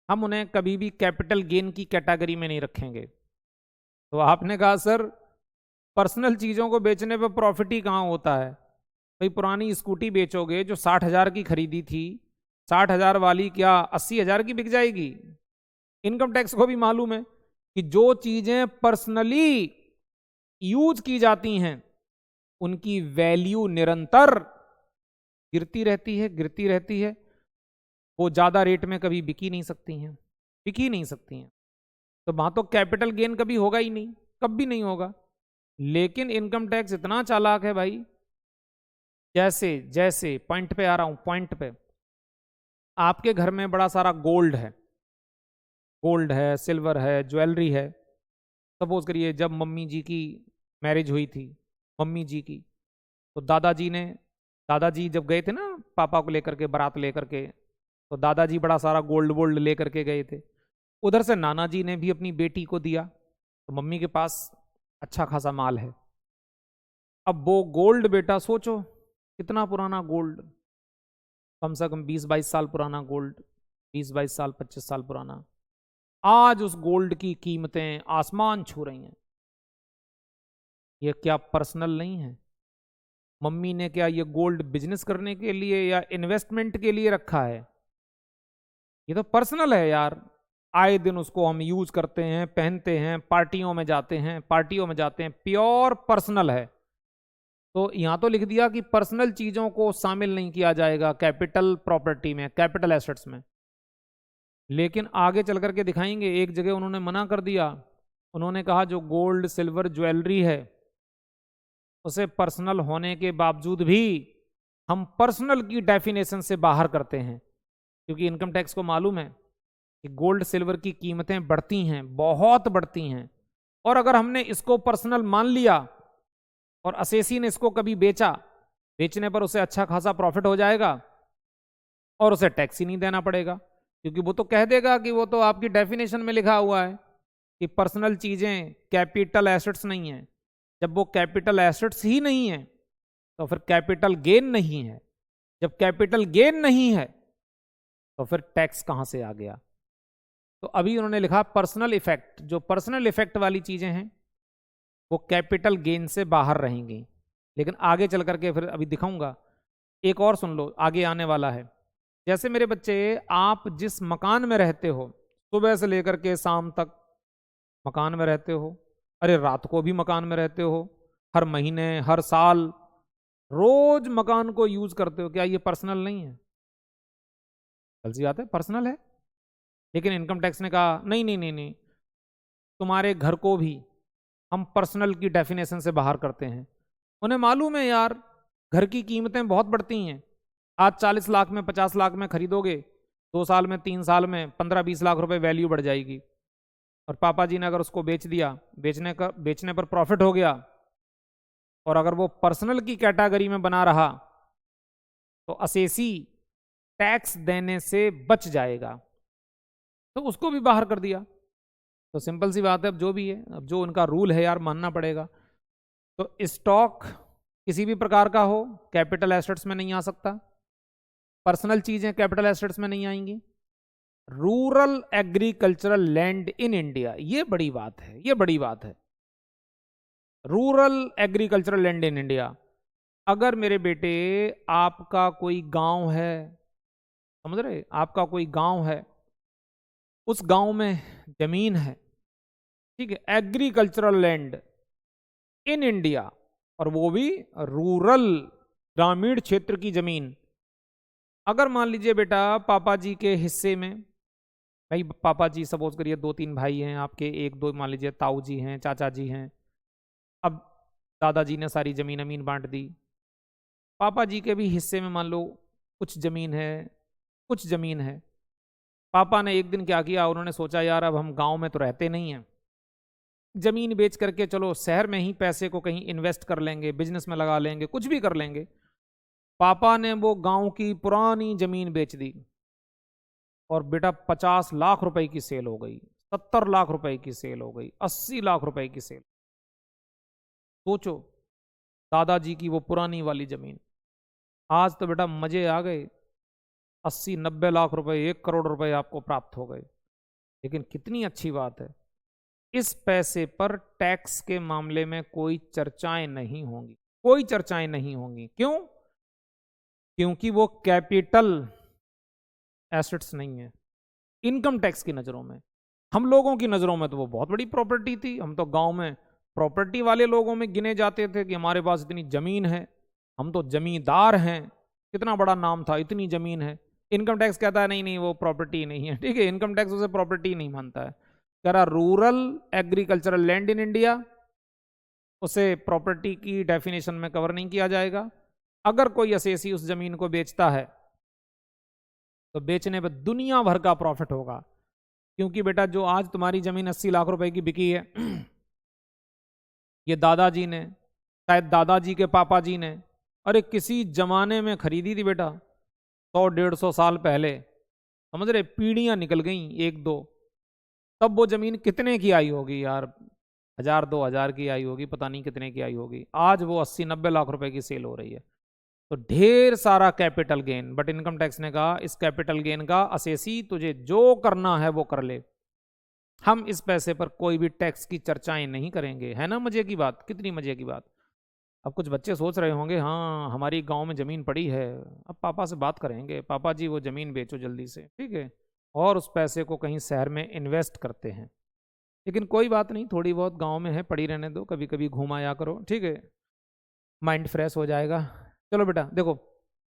हम उन्हें कभी भी कैपिटल गेन की कैटेगरी में नहीं रखेंगे। तो आपने कहा सर पर्सनल चीजों को बेचने पे प्रॉफिट ही कहाँ होता है, भाई पुरानी स्कूटी बेचोगे जो 60,000 की खरीदी थी, 60,000 वाली क्या 80,000 की बिक जाएगी? इनकम टैक्स को भी मालूम है कि जो चीजें पर्सनली यूज की जाती हैं उनकी वैल्यू निरंतर गिरती रहती है। वो ज्यादा रेट में कभी बिकी नहीं सकती हैं, बिकी नहीं सकती हैं। तो वहां तो कैपिटल गेन कभी होगा ही नहीं, कभी नहीं होगा। लेकिन इनकम टैक्स इतना चालाक है भाई, जैसे जैसे पॉइंट पे आ रहा हूं, पॉइंट पे, आपके घर में बड़ा सारा गोल्ड है, गोल्ड है, सिल्वर है, ज्वेलरी है। सपोज करिए जब मम्मी जी की मैरिज हुई थी, मम्मी जी की, तो दादाजी जब गए थे ना पापा को लेकर के, बारात लेकर के, तो दादाजी बड़ा सारा गोल्ड वोल्ड लेकर के गए थे। उधर से नाना जी ने भी अपनी बेटी को दिया, तो मम्मी के पास अच्छा खासा माल है। अब वो गोल्ड बेटा सोचो कितना पुराना गोल्ड, कम से कम 20-22 साल पुराना गोल्ड, 20-22 साल 25 साल पुराना। आज उस गोल्ड की कीमतें आसमान छू रही हैं। ये क्या पर्सनल नहीं है? मम्मी ने क्या ये गोल्ड बिजनेस करने के लिए या इन्वेस्टमेंट के लिए रखा है? ये तो पर्सनल है यार। आए दिन उसको हम यूज करते हैं, पहनते हैं, पार्टियों में जाते हैं, प्योर पर्सनल है। तो यहां तो लिख दिया कि पर्सनल चीजों को शामिल नहीं किया जाएगा कैपिटल प्रॉपर्टी में, कैपिटल एसेट्स में। लेकिन आगे चल करके दिखाएंगे, एक जगह उन्होंने मना कर दिया। उन्होंने कहा जो गोल्ड सिल्वर ज्वेलरी है उसे पर्सनल होने के बावजूद भी हम पर्सनल की डेफिनेशन से बाहर करते हैं, क्योंकि इनकम टैक्स को मालूम है कि गोल्ड सिल्वर की कीमतें बढ़ती हैं, बहुत बढ़ती हैं। और अगर हमने इसको पर्सनल मान लिया और असेसी ने इसको कभी बेचा, बेचने पर उसे अच्छा खासा प्रॉफिट हो जाएगा और उसे टैक्स ही नहीं देना पड़ेगा, क्योंकि वो तो कह देगा कि वो तो आपकी डेफिनेशन में लिखा हुआ है कि पर्सनल चीजें कैपिटल एसेट्स नहीं है। जब वो कैपिटल एसेट्स ही नहीं है तो फिर कैपिटल गेन नहीं है। जब कैपिटल गेन नहीं है तो फिर टैक्स कहां से आ गया? तो अभी उन्होंने लिखा पर्सनल इफेक्ट, जो पर्सनल इफेक्ट वाली चीजें हैं वो कैपिटल गेन से बाहर रहेंगी। लेकिन आगे चल करके फिर अभी दिखाऊंगा। एक और सुन लो, आगे आने वाला है। जैसे मेरे बच्चे, आप जिस मकान में रहते हो, सुबह से लेकर के शाम तक मकान में रहते हो, अरे रात को भी मकान में रहते हो, हर महीने हर साल रोज मकान को यूज करते हो, क्या ये पर्सनल नहीं है? सी बात है, पर्सनल है। लेकिन इनकम टैक्स ने कहा नहीं नहीं नहीं नहीं, तुम्हारे घर को भी हम पर्सनल की डेफिनेशन से बाहर करते हैं। उन्हें मालूम है यार घर की कीमतें बहुत बढ़ती हैं। आज 40 लाख में 50 लाख में खरीदोगे, 2 साल में 3 साल में 15-20 लाख रुपए वैल्यू बढ़ जाएगी। और पापा जी ने अगर उसको बेच दिया, बेचने पर प्रॉफिट हो गया, और अगर वो पर्सनल की कैटेगरी में बना रहा तो असेसी टैक्स देने से बच जाएगा, तो उसको भी बाहर कर दिया। तो सिंपल सी बात है, अब जो भी है, अब जो उनका रूल है यार मानना पड़ेगा। तो स्टॉक किसी भी प्रकार का हो कैपिटल एसेट्स में नहीं आ सकता, पर्सनल चीजें कैपिटल एसेट्स में नहीं आएंगी। Rural agricultural land in India, ये बड़ी बात है, ये बड़ी बात है। Rural agricultural land in India. अगर मेरे बेटे आपका कोई गांव है, समझ रहे, आपका कोई गांव है, उस गांव में जमीन है, ठीक है, एग्रीकल्चरल लैंड इन इंडिया, और वो भी रूरल, ग्रामीण क्षेत्र की जमीन। अगर मान लीजिए बेटा पापा जी के हिस्से में, भाई पापा जी सपोज करिए 2-3 भाई हैं आपके, 1-2 मान लीजिए ताऊ जी हैं, चाचा जी हैं। अब दादाजी ने सारी जमीन अमीन बांट दी, पापा जी के भी हिस्से में मान लो कुछ जमीन है, कुछ जमीन है। पापा ने एक दिन क्या किया, उन्होंने सोचा यार अब हम गांव में तो रहते नहीं हैं, जमीन बेच करके चलो शहर में ही पैसे को कहीं इन्वेस्ट कर लेंगे, बिजनेस में लगा लेंगे, कुछ भी कर लेंगे। पापा ने वो गांव की पुरानी जमीन बेच दी और बेटा 50 लाख रुपए की सेल हो गई, 70 लाख रुपए की सेल हो गई, 80 लाख रुपए की सेल। सोचो, दादाजी की वो पुरानी वाली जमीन। आज तो बेटा मजे आ गए, 80-90 लाख रुपए, 1 करोड़ रुपए आपको प्राप्त हो गए। लेकिन कितनी अच्छी बात है, इस पैसे पर टैक्स के मामले में कोई चर्चाएं नहीं होंगी, कोई चर्चाएं नहीं होंगी। क्यों? क्योंकि वो कैपिटल एसेट्स नहीं है इनकम टैक्स की नजरों में। हम लोगों की नज़रों में तो वो बहुत बड़ी प्रॉपर्टी थी, हम तो गांव में प्रॉपर्टी वाले लोगों में गिने जाते थे कि हमारे पास इतनी ज़मीन है, हम तो जमींदार हैं, कितना बड़ा नाम था, इतनी ज़मीन है। इनकम टैक्स कहता है नहीं नहीं वो प्रॉपर्टी नहीं है, ठीक है, इनकम टैक्स उसे प्रॉपर्टी नहीं मानता है। कह रहा rural agricultural land in India, उसे प्रॉपर्टी की डेफिनेशन में कवर नहीं किया जाएगा। अगर कोई असेसी उस जमीन को बेचता है तो बेचने पर दुनिया भर का प्रॉफिट होगा, क्योंकि बेटा जो आज तुम्हारी जमीन 80 लाख रुपए की बिकी है, ये दादाजी ने, शायद दादाजी के पापा जी ने, अरे किसी जमाने में खरीदी थी बेटा, 100-150 साल पहले, समझ रहे, पीढ़ियां निकल गई एक दो, तब वो जमीन कितने की आई होगी यार, 1000-2000 की आई होगी, पता नहीं कितने की आई होगी। आज वो 80-90 लाख रुपए की सेल हो रही है। तो ढेर सारा capital gain, but income tax ने कहा इस कैपिटल गेन का असेसी तुझे जो करना है वो कर ले, हम इस पैसे पर कोई भी टैक्स की चर्चाएं नहीं करेंगे। है ना मजे की बात, कितनी मजे की बात। अब कुछ बच्चे सोच रहे होंगे हाँ हमारी गांव में ज़मीन पड़ी है, अब पापा से बात करेंगे, पापा जी वो ज़मीन बेचो जल्दी से, ठीक है, और उस पैसे को कहीं शहर में इन्वेस्ट करते हैं। लेकिन कोई बात नहीं, थोड़ी बहुत गांव में है, पड़ी रहने दो, कभी कभी घूम आया करो, ठीक है, माइंड फ्रेश हो जाएगा। चलो बेटा देखो,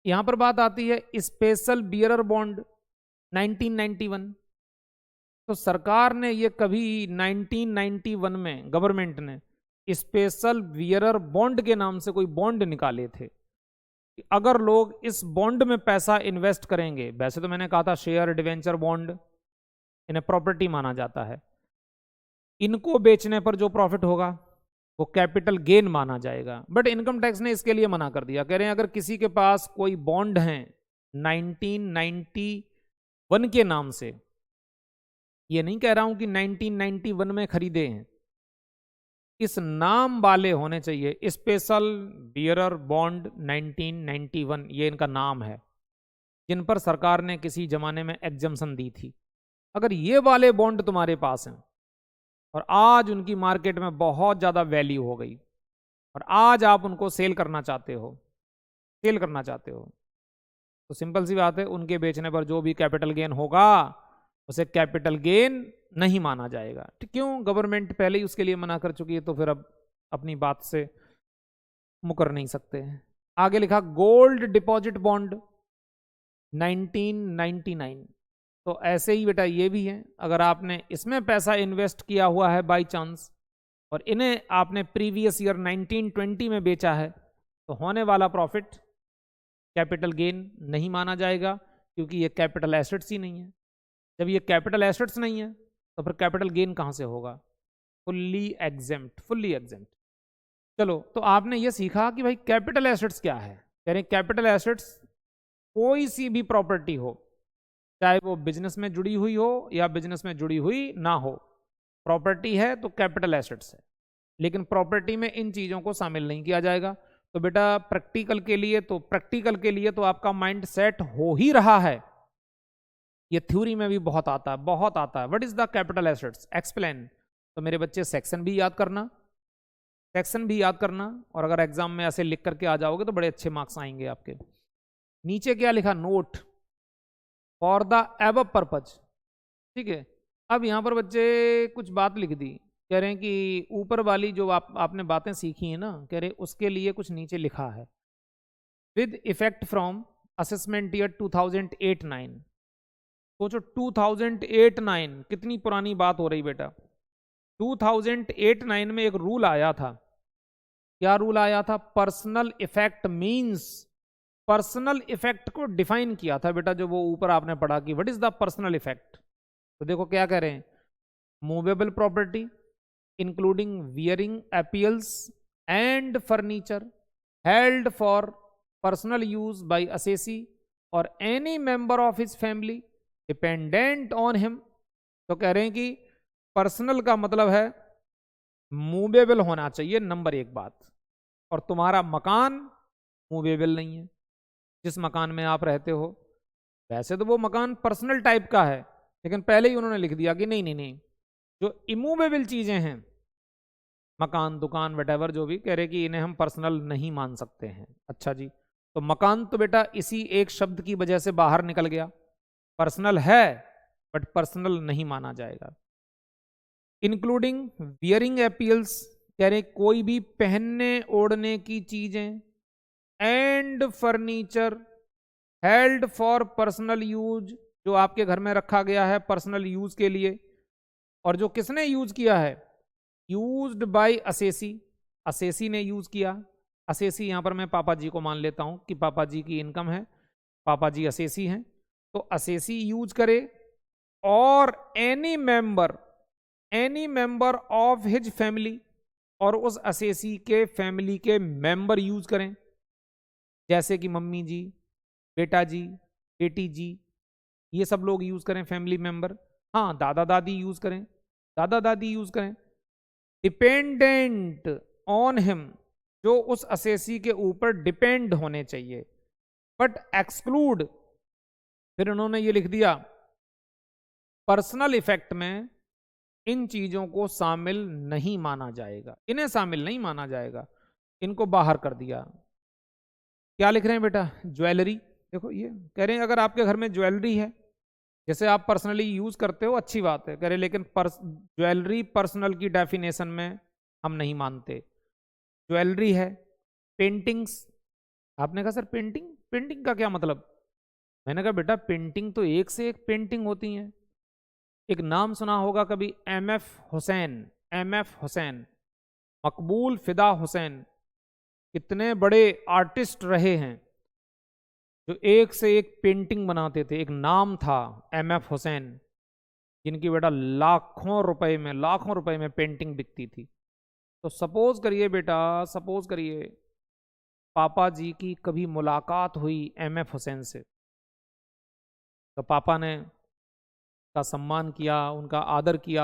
यहां पर बात आती है स्पेशल बियरर बॉन्ड 1991। तो सरकार ने ये कभी 1991 में गवर्नमेंट ने स्पेशल बियरर बॉन्ड के नाम से कोई बॉन्ड निकाले थे कि अगर लोग इस बॉन्ड में पैसा इन्वेस्ट करेंगे, वैसे तो मैंने कहा था शेयर डिवेंचर बॉन्ड इन्हें प्रॉपर्टी माना जाता है, इनको बेचने पर जो प्रॉफिट होगा वो कैपिटल गेन माना जाएगा। बट इनकम टैक्स ने इसके लिए मना कर दिया, कह रहे हैं अगर किसी के पास कोई बॉन्ड है 1991 के नाम से, ये नहीं कह रहा हूं कि 1991 में खरीदे हैं, इस नाम वाले होने चाहिए, स्पेशल बियरर बॉन्ड 1991 ये इनका नाम है, जिन पर सरकार ने किसी जमाने में एग्जम्पशन दी थी। अगर ये वाले बॉन्ड तुम्हारे पास हैं और आज उनकी मार्केट में बहुत ज़्यादा वैल्यू हो गई और आज आप उनको सेल करना चाहते हो, तो सिंपल सी बात है, उनके बेचने पर जो भी कैपिटल गेन होगा उसे कैपिटल गेन नहीं माना जाएगा। ठीक, क्यों, गवर्नमेंट पहले ही उसके लिए मना कर चुकी है, तो फिर अब अपनी बात से मुकर नहीं सकते हैं। आगे लिखा गोल्ड डिपॉजिट बॉन्ड 1999। तो ऐसे ही बेटा ये भी है, अगर आपने इसमें पैसा इन्वेस्ट किया हुआ है बाय चांस और इन्हें आपने प्रीवियस ईयर 1920 में बेचा है, तो होने वाला प्रॉफिट कैपिटल गेन नहीं माना जाएगा, क्योंकि ये कैपिटल एसेट्स ही नहीं है। जब ये कैपिटल एसेट्स नहीं है तो फिर कैपिटल गेन कहाँ से होगा? Fully exempt. चलो, तो आपने ये सीखा कि भाई कैपिटल एसेट्स क्या है। कह रहे कैपिटल एसेट्स कोई सी भी प्रॉपर्टी हो, चाहे वो बिजनेस में जुड़ी हुई हो या बिजनेस में जुड़ी हुई ना हो, प्रॉपर्टी है तो कैपिटल एसेट्स है। लेकिन प्रॉपर्टी में इन चीज़ों को शामिल नहीं किया जाएगा। तो बेटा प्रैक्टिकल के लिए तो आपका माइंड सेट हो ही रहा है। ये थ्योरी में भी बहुत आता है। What is the capital assets, explain. तो मेरे बच्चे सेक्शन भी याद करना, और अगर एग्जाम में ऐसे लिख करके आ जाओगे तो बड़े अच्छे मार्क्स आएंगे आपके। नीचे क्या लिखा, note for the above purpose. ठीक है, अब यहां पर बच्चे कुछ बात लिख दी, कह रहे हैं कि ऊपर वाली जो आपने बातें सीखी है ना, कह रहे उसके लिए कुछ नीचे लिखा है, with effect from assessment year 2008-9। सोचो 2008-9 कितनी पुरानी बात हो रही बेटा। 2008-9 में एक रूल आया था। क्या रूल आया था? Personal effect means, personal effect को डिफाइन किया था बेटा, जो वो ऊपर आपने पढ़ा कि what is the personal effect. तो देखो क्या कह रहे हैं, movable property including wearing apparels and furniture held for personal use by assessee or any member of his family dependent on him. तो कह रहे हैं कि पर्सनल का मतलब है मूवेबल होना चाहिए, नंबर एक बात, और तुम्हारा मकान मूवेबल नहीं है। जिस मकान में आप रहते हो, वैसे तो वो मकान पर्सनल टाइप का है, लेकिन पहले ही उन्होंने लिख दिया कि नहीं, जो इमूवेबल चीजें हैं, मकान, दुकान, वटेवर जो भी, कह रहे कि इन्हें हम पर्सनल नहीं मान सकते हैं। अच्छा जी, तो मकान तो बेटा इसी एक शब्द की वजह से बाहर निकल गया, पर्सनल है बट पर्सनल नहीं माना जाएगा। इंक्लूडिंग वियरिंग एपियल्स, कह रहे कोई भी पहनने ओढ़ने की चीजें, and furniture held for personal use, जो आपके घर में रखा गया है पर्सनल यूज के लिए, और जो किसने यूज किया है, यूज्ड बाय असेसी, असेसी ने यूज किया। असेसी यहां पर मैं पापा जी को मान लेता हूं कि पापा जी की इनकम है, पापा जी असेसी हैं, तो असेसी यूज करे, और any member of his family, और उस असेसी के फैमिली के मेंबर यूज करें, जैसे कि मम्मी जी, बेटा जी, बेटी जी, ये सब लोग यूज करें फैमिली मेंबर। हाँ, दादा दादी यूज करें, दादा दादी यूज करें। डिपेंडेंट ऑन हिम, जो उस असेसी के ऊपर डिपेंड होने चाहिए, बट एक्सक्लूड, फिर उन्होंने ये लिख दिया पर्सनल इफेक्ट में इन चीजों को शामिल नहीं माना जाएगा, इन्हें शामिल नहीं माना जाएगा, इनको बाहर कर दिया। क्या लिख रहे हैं बेटा, ज्वेलरी, देखो ये कह रहे हैं अगर आपके घर में ज्वेलरी है, जैसे आप पर्सनली यूज करते हो अच्छी बात है, कह रहे लेकिन ज्वेलरी पर्सनल की डेफिनेशन में हम नहीं मानते। ज्वेलरी है, पेंटिंग्स, आपने कहा सर पेंटिंग, पेंटिंग का क्या मतलब, मैंने कहा बेटा पेंटिंग तो एक से एक पेंटिंग होती है। एक नाम सुना होगा कभी, एमएफ हुसैन, एमएफ हुसैन, मकबूल फिदा हुसैन, कितने बड़े आर्टिस्ट रहे हैं जो एक से एक पेंटिंग बनाते थे। एक नाम था एमएफ हुसैन, जिनकी बेटा लाखों रुपए में पेंटिंग बिकती थी। तो सपोज करिए बेटा, सपोज करिए पापा जी की कभी मुलाकात हुई एमएफ हुसैन से, तो पापा ने का सम्मान किया, उनका आदर किया,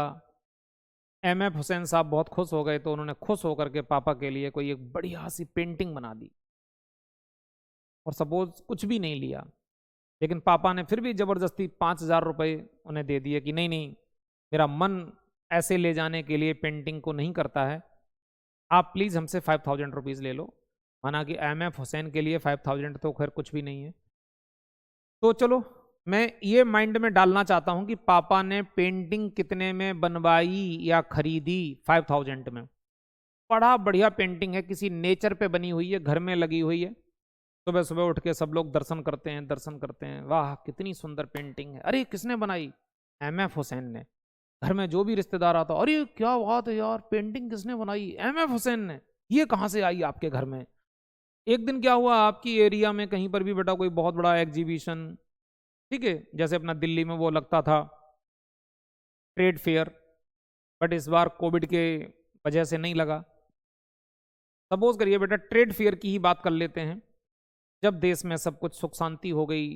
एमएफ हुसैन साहब बहुत खुश हो गए, तो उन्होंने खुश होकर के पापा के लिए कोई एक बढ़िया सी पेंटिंग बना दी, और सपोज कुछ भी नहीं लिया, लेकिन पापा ने फिर भी जबरदस्ती 5,000 रुपये उन्हें दे दिए कि नहीं नहीं, मेरा मन ऐसे ले जाने के लिए पेंटिंग को नहीं करता है, आप प्लीज़ हमसे 5,000 रुपीज़ ले लो। माना कि एमएफ हुसैन के लिए 5,000 तो खैर कुछ भी नहीं है। तो चलो मैं ये माइंड में डालना चाहता हूं कि पापा ने पेंटिंग कितने में बनवाई या खरीदी, 5,000 में। बड़ा बढ़िया पेंटिंग है, किसी नेचर पे बनी हुई है, घर में लगी हुई है, सुबह सुबह उठ के सब लोग दर्शन करते हैं, दर्शन करते हैं, वाह कितनी सुंदर पेंटिंग है, अरे किसने बनाई, एमएफ हुसैन ने। घर में जो भी रिश्तेदार आता, अरे क्या बात है यार, पेंटिंग किसने बनाई, एमएफ हुसैन ने, ये कहाँ से आई आपके घर में। एक दिन क्या हुआ, आपकी एरिया में कहीं पर भी बेटा कोई बहुत बड़ा एग्जीबिशन, ठीक है, जैसे अपना दिल्ली में वो लगता था ट्रेड फेयर, बट इस बार कोविड के वजह से नहीं लगा। सपोज करिए बेटा ट्रेड फेयर की ही बात कर लेते हैं, जब देश में सब कुछ सुख शांति हो गई,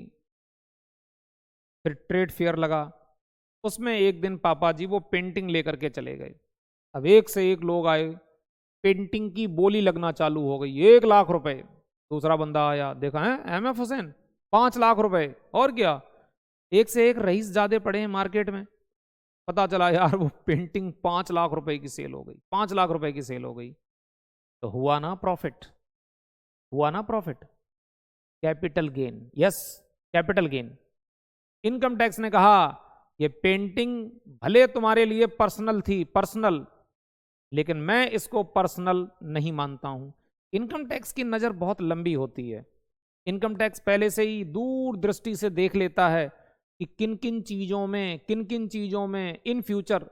फिर ट्रेड फेयर लगा, उसमें एक दिन पापा जी वो पेंटिंग लेकर के चले गए। अब एक से एक लोग आए, पेंटिंग की बोली लगना चालू हो गई, 1,00,000 रुपए। दूसरा बंदा आया, देखा है एमएफ हुसैन, 5,00,000 रुपए, और क्या, एक से एक रईस ज्यादा पड़े हैं मार्केट में। पता चला यार वो पेंटिंग 5,00,000 रुपए की सेल हो गई, 5,00,000 रुपए की सेल हो गई। तो हुआ ना प्रॉफिट, हुआ ना profit, capital gain, yes capital gain. Income tax ने कहा ये पेंटिंग भले तुम्हारे लिए पर्सनल थी, पर्सनल, लेकिन मैं इसको पर्सनल नहीं मानता हूं। इनकम टैक्स की नजर बहुत लंबी होती है, इनकम टैक्स पहले से ही दूर दृष्टि से देख लेता है कि किन किन चीजों में इन फ्यूचर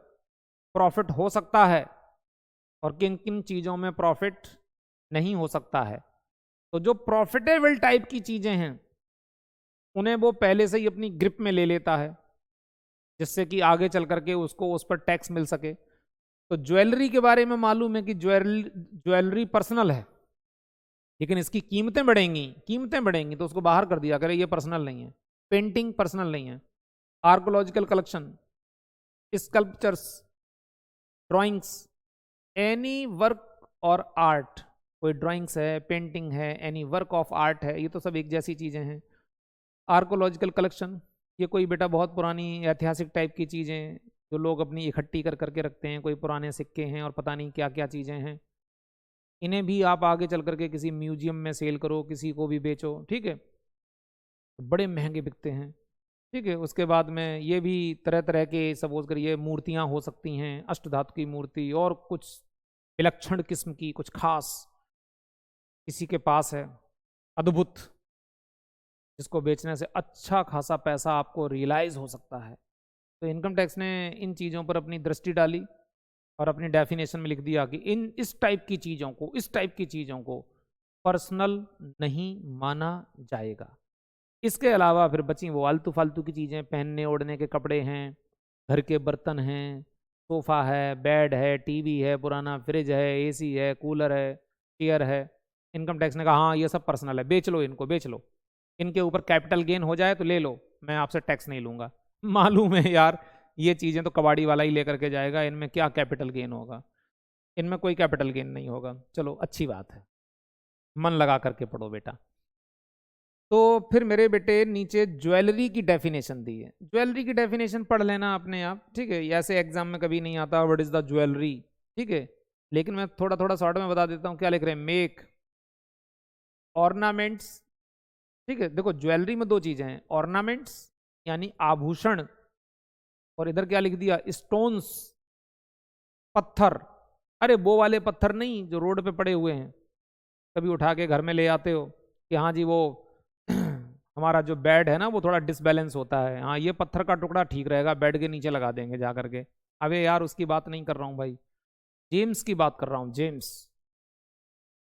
प्रॉफिट हो सकता है और किन किन चीजों में प्रॉफिट नहीं हो सकता है। तो जो प्रॉफिटेबल टाइप की चीजें हैं उन्हें वो पहले से ही अपनी ग्रिप में ले लेता है, जिससे कि आगे चल करके उसको उस पर टैक्स मिल सके। तो ज्वेलरी के बारे में मालूम है कि ज्वेलरी पर्सनल है, लेकिन इसकी कीमतें बढ़ेंगी तो उसको बाहर कर दिया करे, ये पर्सनल नहीं है। पेंटिंग पर्सनल नहीं है। Archaeological collection, sculptures, drawings, any work और आर्ट, कोई ड्राइंग्स है, पेंटिंग है, एनी वर्क ऑफ आर्ट है, ये तो सब एक जैसी चीजें हैं। आर्कोलॉजिकल कलेक्शन, ये कोई बेटा बहुत पुरानी ऐतिहासिक टाइप की चीजें जो लोग अपनी इकट्ठी कर करके रखते हैं, कोई पुराने सिक्के हैं और पता नहीं क्या क्या चीजें हैं, इन्हें भी आप आगे चल करके किसी म्यूजियम में सेल करो, किसी को भी बेचो, ठीक है, तो बड़े महंगे बिकते हैं। ठीक है। उसके बाद में ये भी तरह तरह के सपोज करिए मूर्तियां हो सकती हैं, अष्टधातु की मूर्ति और कुछ विलक्षण किस्म की, कुछ खास किसी के पास है, अद्भुत, जिसको बेचने से अच्छा खासा पैसा आपको रियलाइज हो सकता है। तो इनकम टैक्स ने इन चीज़ों पर अपनी दृष्टि डाली और अपनी डेफिनेशन में लिख दिया कि इस टाइप की चीज़ों को, इस टाइप की चीज़ों को पर्सनल नहीं माना जाएगा। इसके अलावा फिर बची वो आलतू फालतू की चीज़ें, पहनने ओढ़ने के कपड़े हैं, घर के बर्तन हैं, सोफ़ा है, बेड है, टीवी है, पुराना फ्रिज है, एसी है, कूलर है, चेयर है। इनकम टैक्स ने कहा हाँ ये सब पर्सनल है, बेच लो इनको, बेच लो, इनके ऊपर कैपिटल गेन हो जाए तो ले लो, मैं आपसे टैक्स नहीं लूँगा। मालूम है यार ये चीज़ें तो कबाड़ी वाला ही लेकर के जाएगा, इनमें क्या कैपिटल गेन होगा, इनमें कोई कैपिटल गेन नहीं होगा। चलो अच्छी बात है, मन लगा करके पढ़ो बेटा। तो फिर मेरे बेटे नीचे ज्वेलरी की डेफिनेशन दी है, ज्वेलरी की डेफिनेशन पढ़ लेना अपने आप, ठीक है। ऐसे एग्जाम में कभी नहीं आता व्हाट इज द ज्वेलरी, ठीक है। लेकिन मैं थोड़ा थोड़ा शॉर्ट में बता देता हूँ क्या लिख रहे हैं। मेक, ऑर्नामेंट्स, ठीक है। देखो ज्वेलरी में दो चीजें हैं, ऑर्नामेंट्स यानी आभूषण, और इधर क्या लिख दिया, स्टोन्स, पत्थर। अरे वो वाले पत्थर नहीं जो रोड पे पड़े हुए हैं, कभी उठा के घर में ले आते हो कि हाँ जी वो हमारा जो बेड है ना वो थोड़ा डिसबैलेंस होता है, हाँ ये पत्थर का टुकड़ा ठीक रहेगा, बेड के नीचे लगा देंगे जा करके। अबे यार उसकी बात नहीं कर रहा हूँ भाई, जेम्स की बात कर रहा हूँ, जेम्स,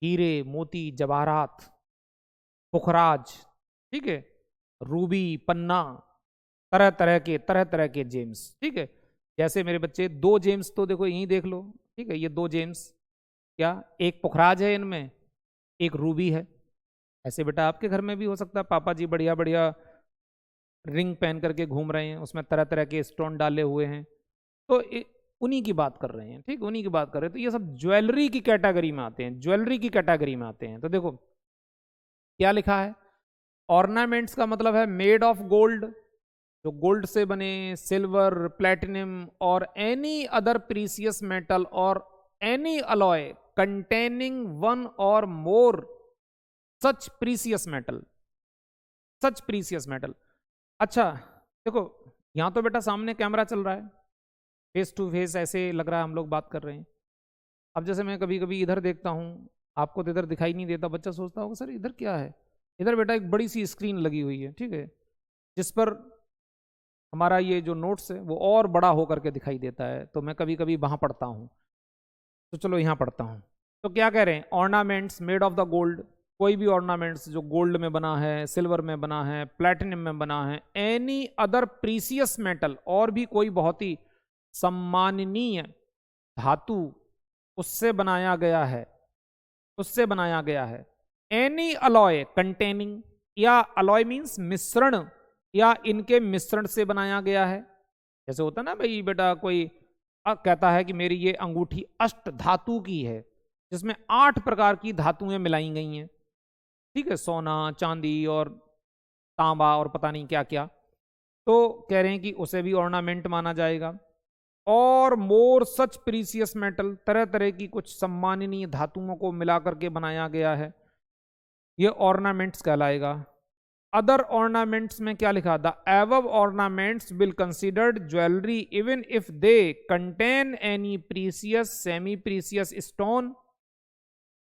हीरे मोती जवाहरात, पुखराज, ठीक है, रूबी, पन्ना, तरह तरह के जेम्स, ठीक है। जैसे मेरे बच्चे दो जेम्स तो देखो यहीं देख लो, ठीक है, ये दो जेम्स, क्या एक पुखराज है इनमें, एक रूबी है। ऐसे बेटा आपके घर में भी हो सकता है, पापा जी बढ़िया बढ़िया रिंग पहन करके घूम रहे हैं, उसमें तरह तरह के स्टोन डाले हुए हैं, तो उन्हीं की बात कर रहे हैं, ठीक, उन्हीं की बात कर रहे हैं। तो ये सब ज्वेलरी की कैटेगरी में आते हैं, ज्वेलरी की कैटेगरी में आते हैं। तो देखो क्या लिखा है, ऑर्नामेंट्स का मतलब है मेड ऑफ गोल्ड, जो गोल्ड से बने, सिल्वर, प्लेटिनम और एनी अदर प्रीसियस मेटल और एनी अलॉय कंटेनिंग वन और मोर सच प्रीसियस मेटल, सच प्रीसियस मेटल। अच्छा देखो यहां तो बेटा सामने कैमरा चल रहा है, फेस टू फेस ऐसे लग रहा है हम लोग बात कर रहे हैं। अब जैसे मैं कभी कभी इधर देखता हूँ, आपको तो इधर दिखाई नहीं देता, बच्चा सोचता होगा सर इधर क्या है, इधर बेटा एक बड़ी सी स्क्रीन लगी हुई है, ठीक है, जिस पर हमारा ये जो नोट्स है वो और बड़ा होकर के दिखाई देता है, तो मैं कभी कभी वहां पढ़ता हूँ। तो चलो यहाँ पढ़ता हूँ। तो क्या कह रहे हैं, ornaments made of the gold, कोई भी ऑर्नामेंट्स जो गोल्ड में बना है, सिल्वर में बना है, प्लेटिनम में बना है, एनी अदर प्रीसियस मेटल, और भी कोई बहुत ही सम्माननीय धातु उससे बनाया गया है, उससे बनाया गया है। एनी अलॉय कंटेनिंग, या अलॉय मीन्स मिश्रण, या इनके मिश्रण से बनाया गया है। जैसे होता ना भाई बेटा कोई कहता है कि मेरी ये अंगूठी अष्ट धातु की है, जिसमें 8 प्रकार की धातुएं मिलाई गई हैं, ठीक है, सोना चांदी और तांबा और पता नहीं क्या क्या। तो कह रहे हैं कि उसे भी ऑर्नामेंट माना जाएगा। और मोर सच प्रीसियस मेटल, तरह तरह की कुछ सम्माननीय धातुओं को मिलाकर के बनाया गया है, ये ऑर्नामेंट्स कहलाएगा। अदर ऑर्नामेंट्स में क्या लिखा, the above ornaments will considered jewellery even if they contain any precious semi precious stone.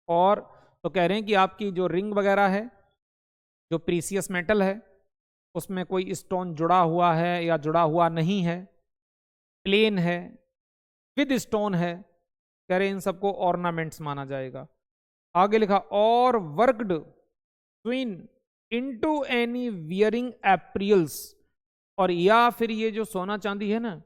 और तो कह रहे हैं कि आपकी जो रिंग वगैरह है, जो प्रीसियस मेटल है, उसमें कोई स्टोन जुड़ा हुआ है या जुड़ा हुआ नहीं है, प्लेन है, विद स्टोन है, कह रहे हैं इन सबको ऑर्नामेंट्स माना जाएगा। आगे लिखा, और वर्कड स्विन इनटू एनी वियरिंग एप्रियल्स, और या फिर ये जो सोना चांदी है ना,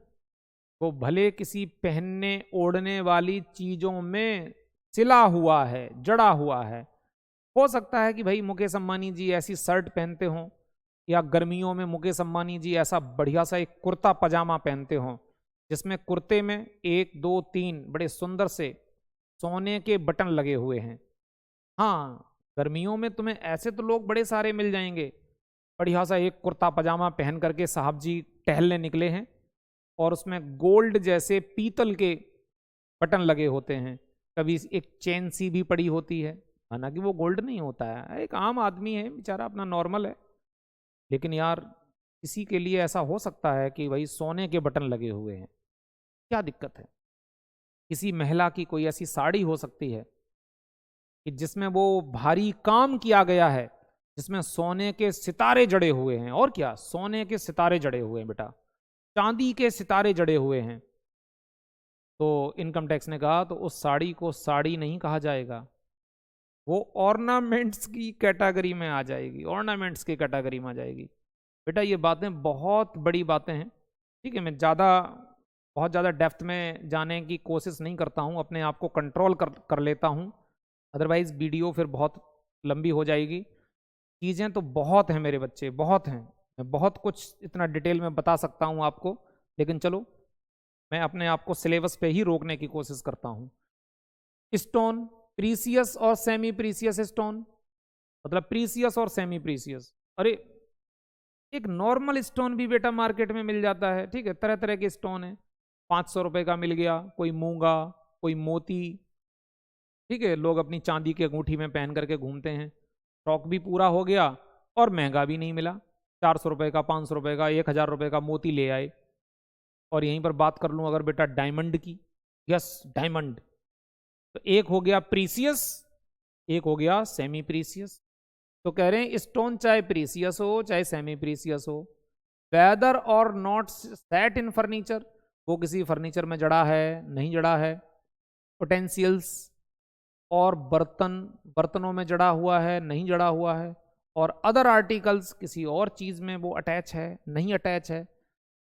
वो भले किसी पहनने ओढ़ने वाली चीजों में सिला हुआ है, जड़ा हुआ है। हो सकता है कि भाई मुकेश अंबानी जी ऐसी शर्ट पहनते हों, या गर्मियों में मुकेश अंबानी जी ऐसा बढ़िया सा एक कुर्ता पजामा पहनते हों, जिसमें कुर्ते में 1 2 3 बड़े सुंदर से सोने के बटन लगे हुए हैं। हाँ गर्मियों में तुम्हें ऐसे तो लोग बड़े सारे मिल जाएंगे, बढ़िया सा एक कुर्ता पजामा पहन करके साहब जी टहलने निकले हैं, और उसमें गोल्ड जैसे पीतल के बटन लगे होते हैं, कभी एक चेन सी भी पड़ी होती है, हालांकि वो गोल्ड नहीं होता है, एक आम आदमी है बेचारा, अपना नॉर्मल है, लेकिन यार किसी के लिए ऐसा हो सकता है कि भाई सोने के बटन लगे हुए हैं, क्या दिक्कत है? किसी महिला की कोई ऐसी साड़ी हो सकती है कि जिसमें वो भारी काम किया गया है, जिसमें सोने के सितारे जड़े हुए हैं। और क्या, सोने के सितारे जड़े हुए हैं बेटा, चांदी के सितारे जड़े हुए हैं। तो इनकम टैक्स ने कहा तो उस साड़ी को साड़ी नहीं कहा जाएगा, वो ऑर्नामेंट्स की कैटेगरी में आ जाएगी, ऑर्नामेंट्स की कैटेगरी में आ जाएगी। बेटा ये बातें बहुत बड़ी बातें हैं, ठीक है। मैं बहुत ज़्यादा डेप्थ में जाने की कोशिश नहीं करता हूँ, अपने आप को कंट्रोल कर लेता हूँ, अदरवाइज़ वीडियो फिर बहुत लंबी हो जाएगी। चीज़ें तो बहुत हैं मेरे बच्चे, बहुत हैं। मैं बहुत कुछ इतना डिटेल में बता सकता हूँ आपको, लेकिन चलो मैं अपने आप को सिलेबस पे ही रोकने की कोशिश करता हूँ। स्टोन, प्रीसियस और सेमी प्रीसियस स्टोन, मतलब प्रीसियस और सेमी प्रीसियस। अरे एक नॉर्मल स्टोन भी बेटा मार्केट में मिल जाता है, ठीक है। तरह तरह के स्टोन है, 500 रुपए का मिल गया, कोई मूंगा, कोई मोती, ठीक है। लोग अपनी चांदी की अंगूठी में पहन करके घूमते हैं। शौक भी पूरा हो गया और महंगा भी नहीं मिला, 400 रुपए का, 500 रुपए का, 1000 रुपए का मोती ले आए। और यहीं पर बात कर लूं अगर बेटा डायमंड की, यस डायमंड, तो एक हो गया प्रीसियस, एक हो गया सेमी प्रीसियस। तो कह रहे हैं स्टोन चाहे प्रीसियस हो चाहे सेमी प्रीसियस हो, weather or not set in furniture, वो किसी फर्नीचर में जड़ा है नहीं जड़ा है, पोटेंशियल्स और बर्तनों में जड़ा हुआ है नहीं जड़ा हुआ है, और अदर आर्टिकल्स किसी और चीज में वो अटैच है नहीं अटैच है,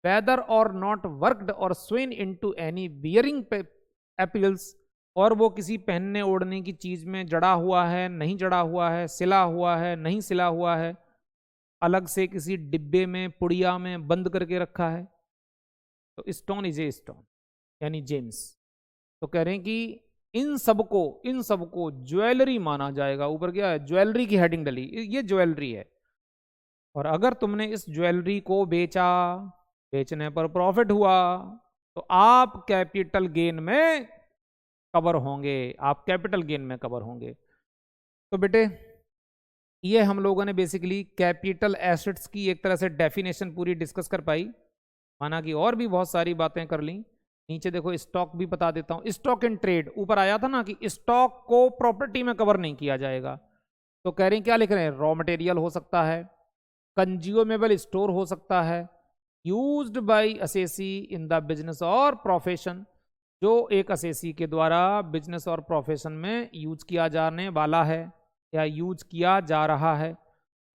वेदर और नॉट वर्कड और स्विन इनटू एनी बियरिंग एपिल्स, और वो किसी पहनने ओढ़ने की चीज में जड़ा हुआ है नहीं जड़ा हुआ है, सिला हुआ है नहीं सिला हुआ है, अलग से किसी डिब्बे में पुड़िया में बंद करके रखा है। तो स्टोन इज ए स्टोन, यानी जेम्स। तो कह रहे हैं कि इन सबको ज्वेलरी माना जाएगा। ऊपर क्या है, ज्वेलरी की हेडिंग डली, ये ज्वेलरी है। और अगर तुमने इस ज्वेलरी को बेचा, बेचने पर प्रॉफिट हुआ, तो आप कैपिटल गेन में कवर होंगे, आप कैपिटल गेन में कवर होंगे। तो बेटे ये हम लोगों ने बेसिकली कैपिटल एसेट्स की एक तरह से डेफिनेशन पूरी डिस्कस कर पाई, माना कि और भी बहुत सारी बातें कर ली। नीचे देखो स्टॉक भी बता देता हूं, स्टॉक इन ट्रेड, ऊपर आया था ना कि स्टॉक को प्रॉपर्टी में कवर नहीं किया जाएगा। तो कह रहे हैं, क्या लिख रहे हैं, रॉ मटेरियल हो सकता है, कंज्यूमेबल स्टोर हो सकता है, used by assessee in the business or profession, जो एक असेसी के द्वारा बिजनेस और प्रोफेशन में यूज किया जाने वाला है या यूज किया जा रहा है।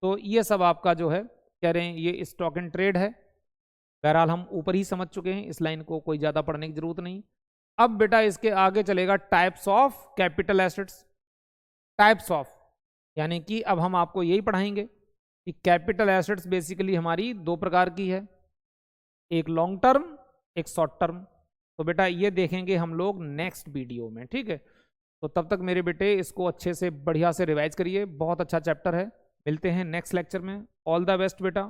तो ये सब आपका जो है कह रहे हैं ये स्टॉक इन ट्रेड है। बहरहाल हम ऊपर ही समझ चुके हैं, इस लाइन को कोई ज़्यादा पढ़ने की जरूरत नहीं। अब बेटा इसके आगे चलेगा types of capital assets. Types of यानी कि अब हम आपको यही पढ़ाएंगे कि कैपिटल एसेट्स बेसिकली हमारी दो प्रकार की है, एक लॉन्ग टर्म एक शॉर्ट टर्म। तो बेटा ये देखेंगे हम लोग नेक्स्ट वीडियो में, ठीक है। तो तब तक मेरे बेटे इसको अच्छे से बढ़िया से रिवाइज करिए, बहुत अच्छा चैप्टर है। मिलते हैं नेक्स्ट लेक्चर में, ऑल द बेस्ट बेटा।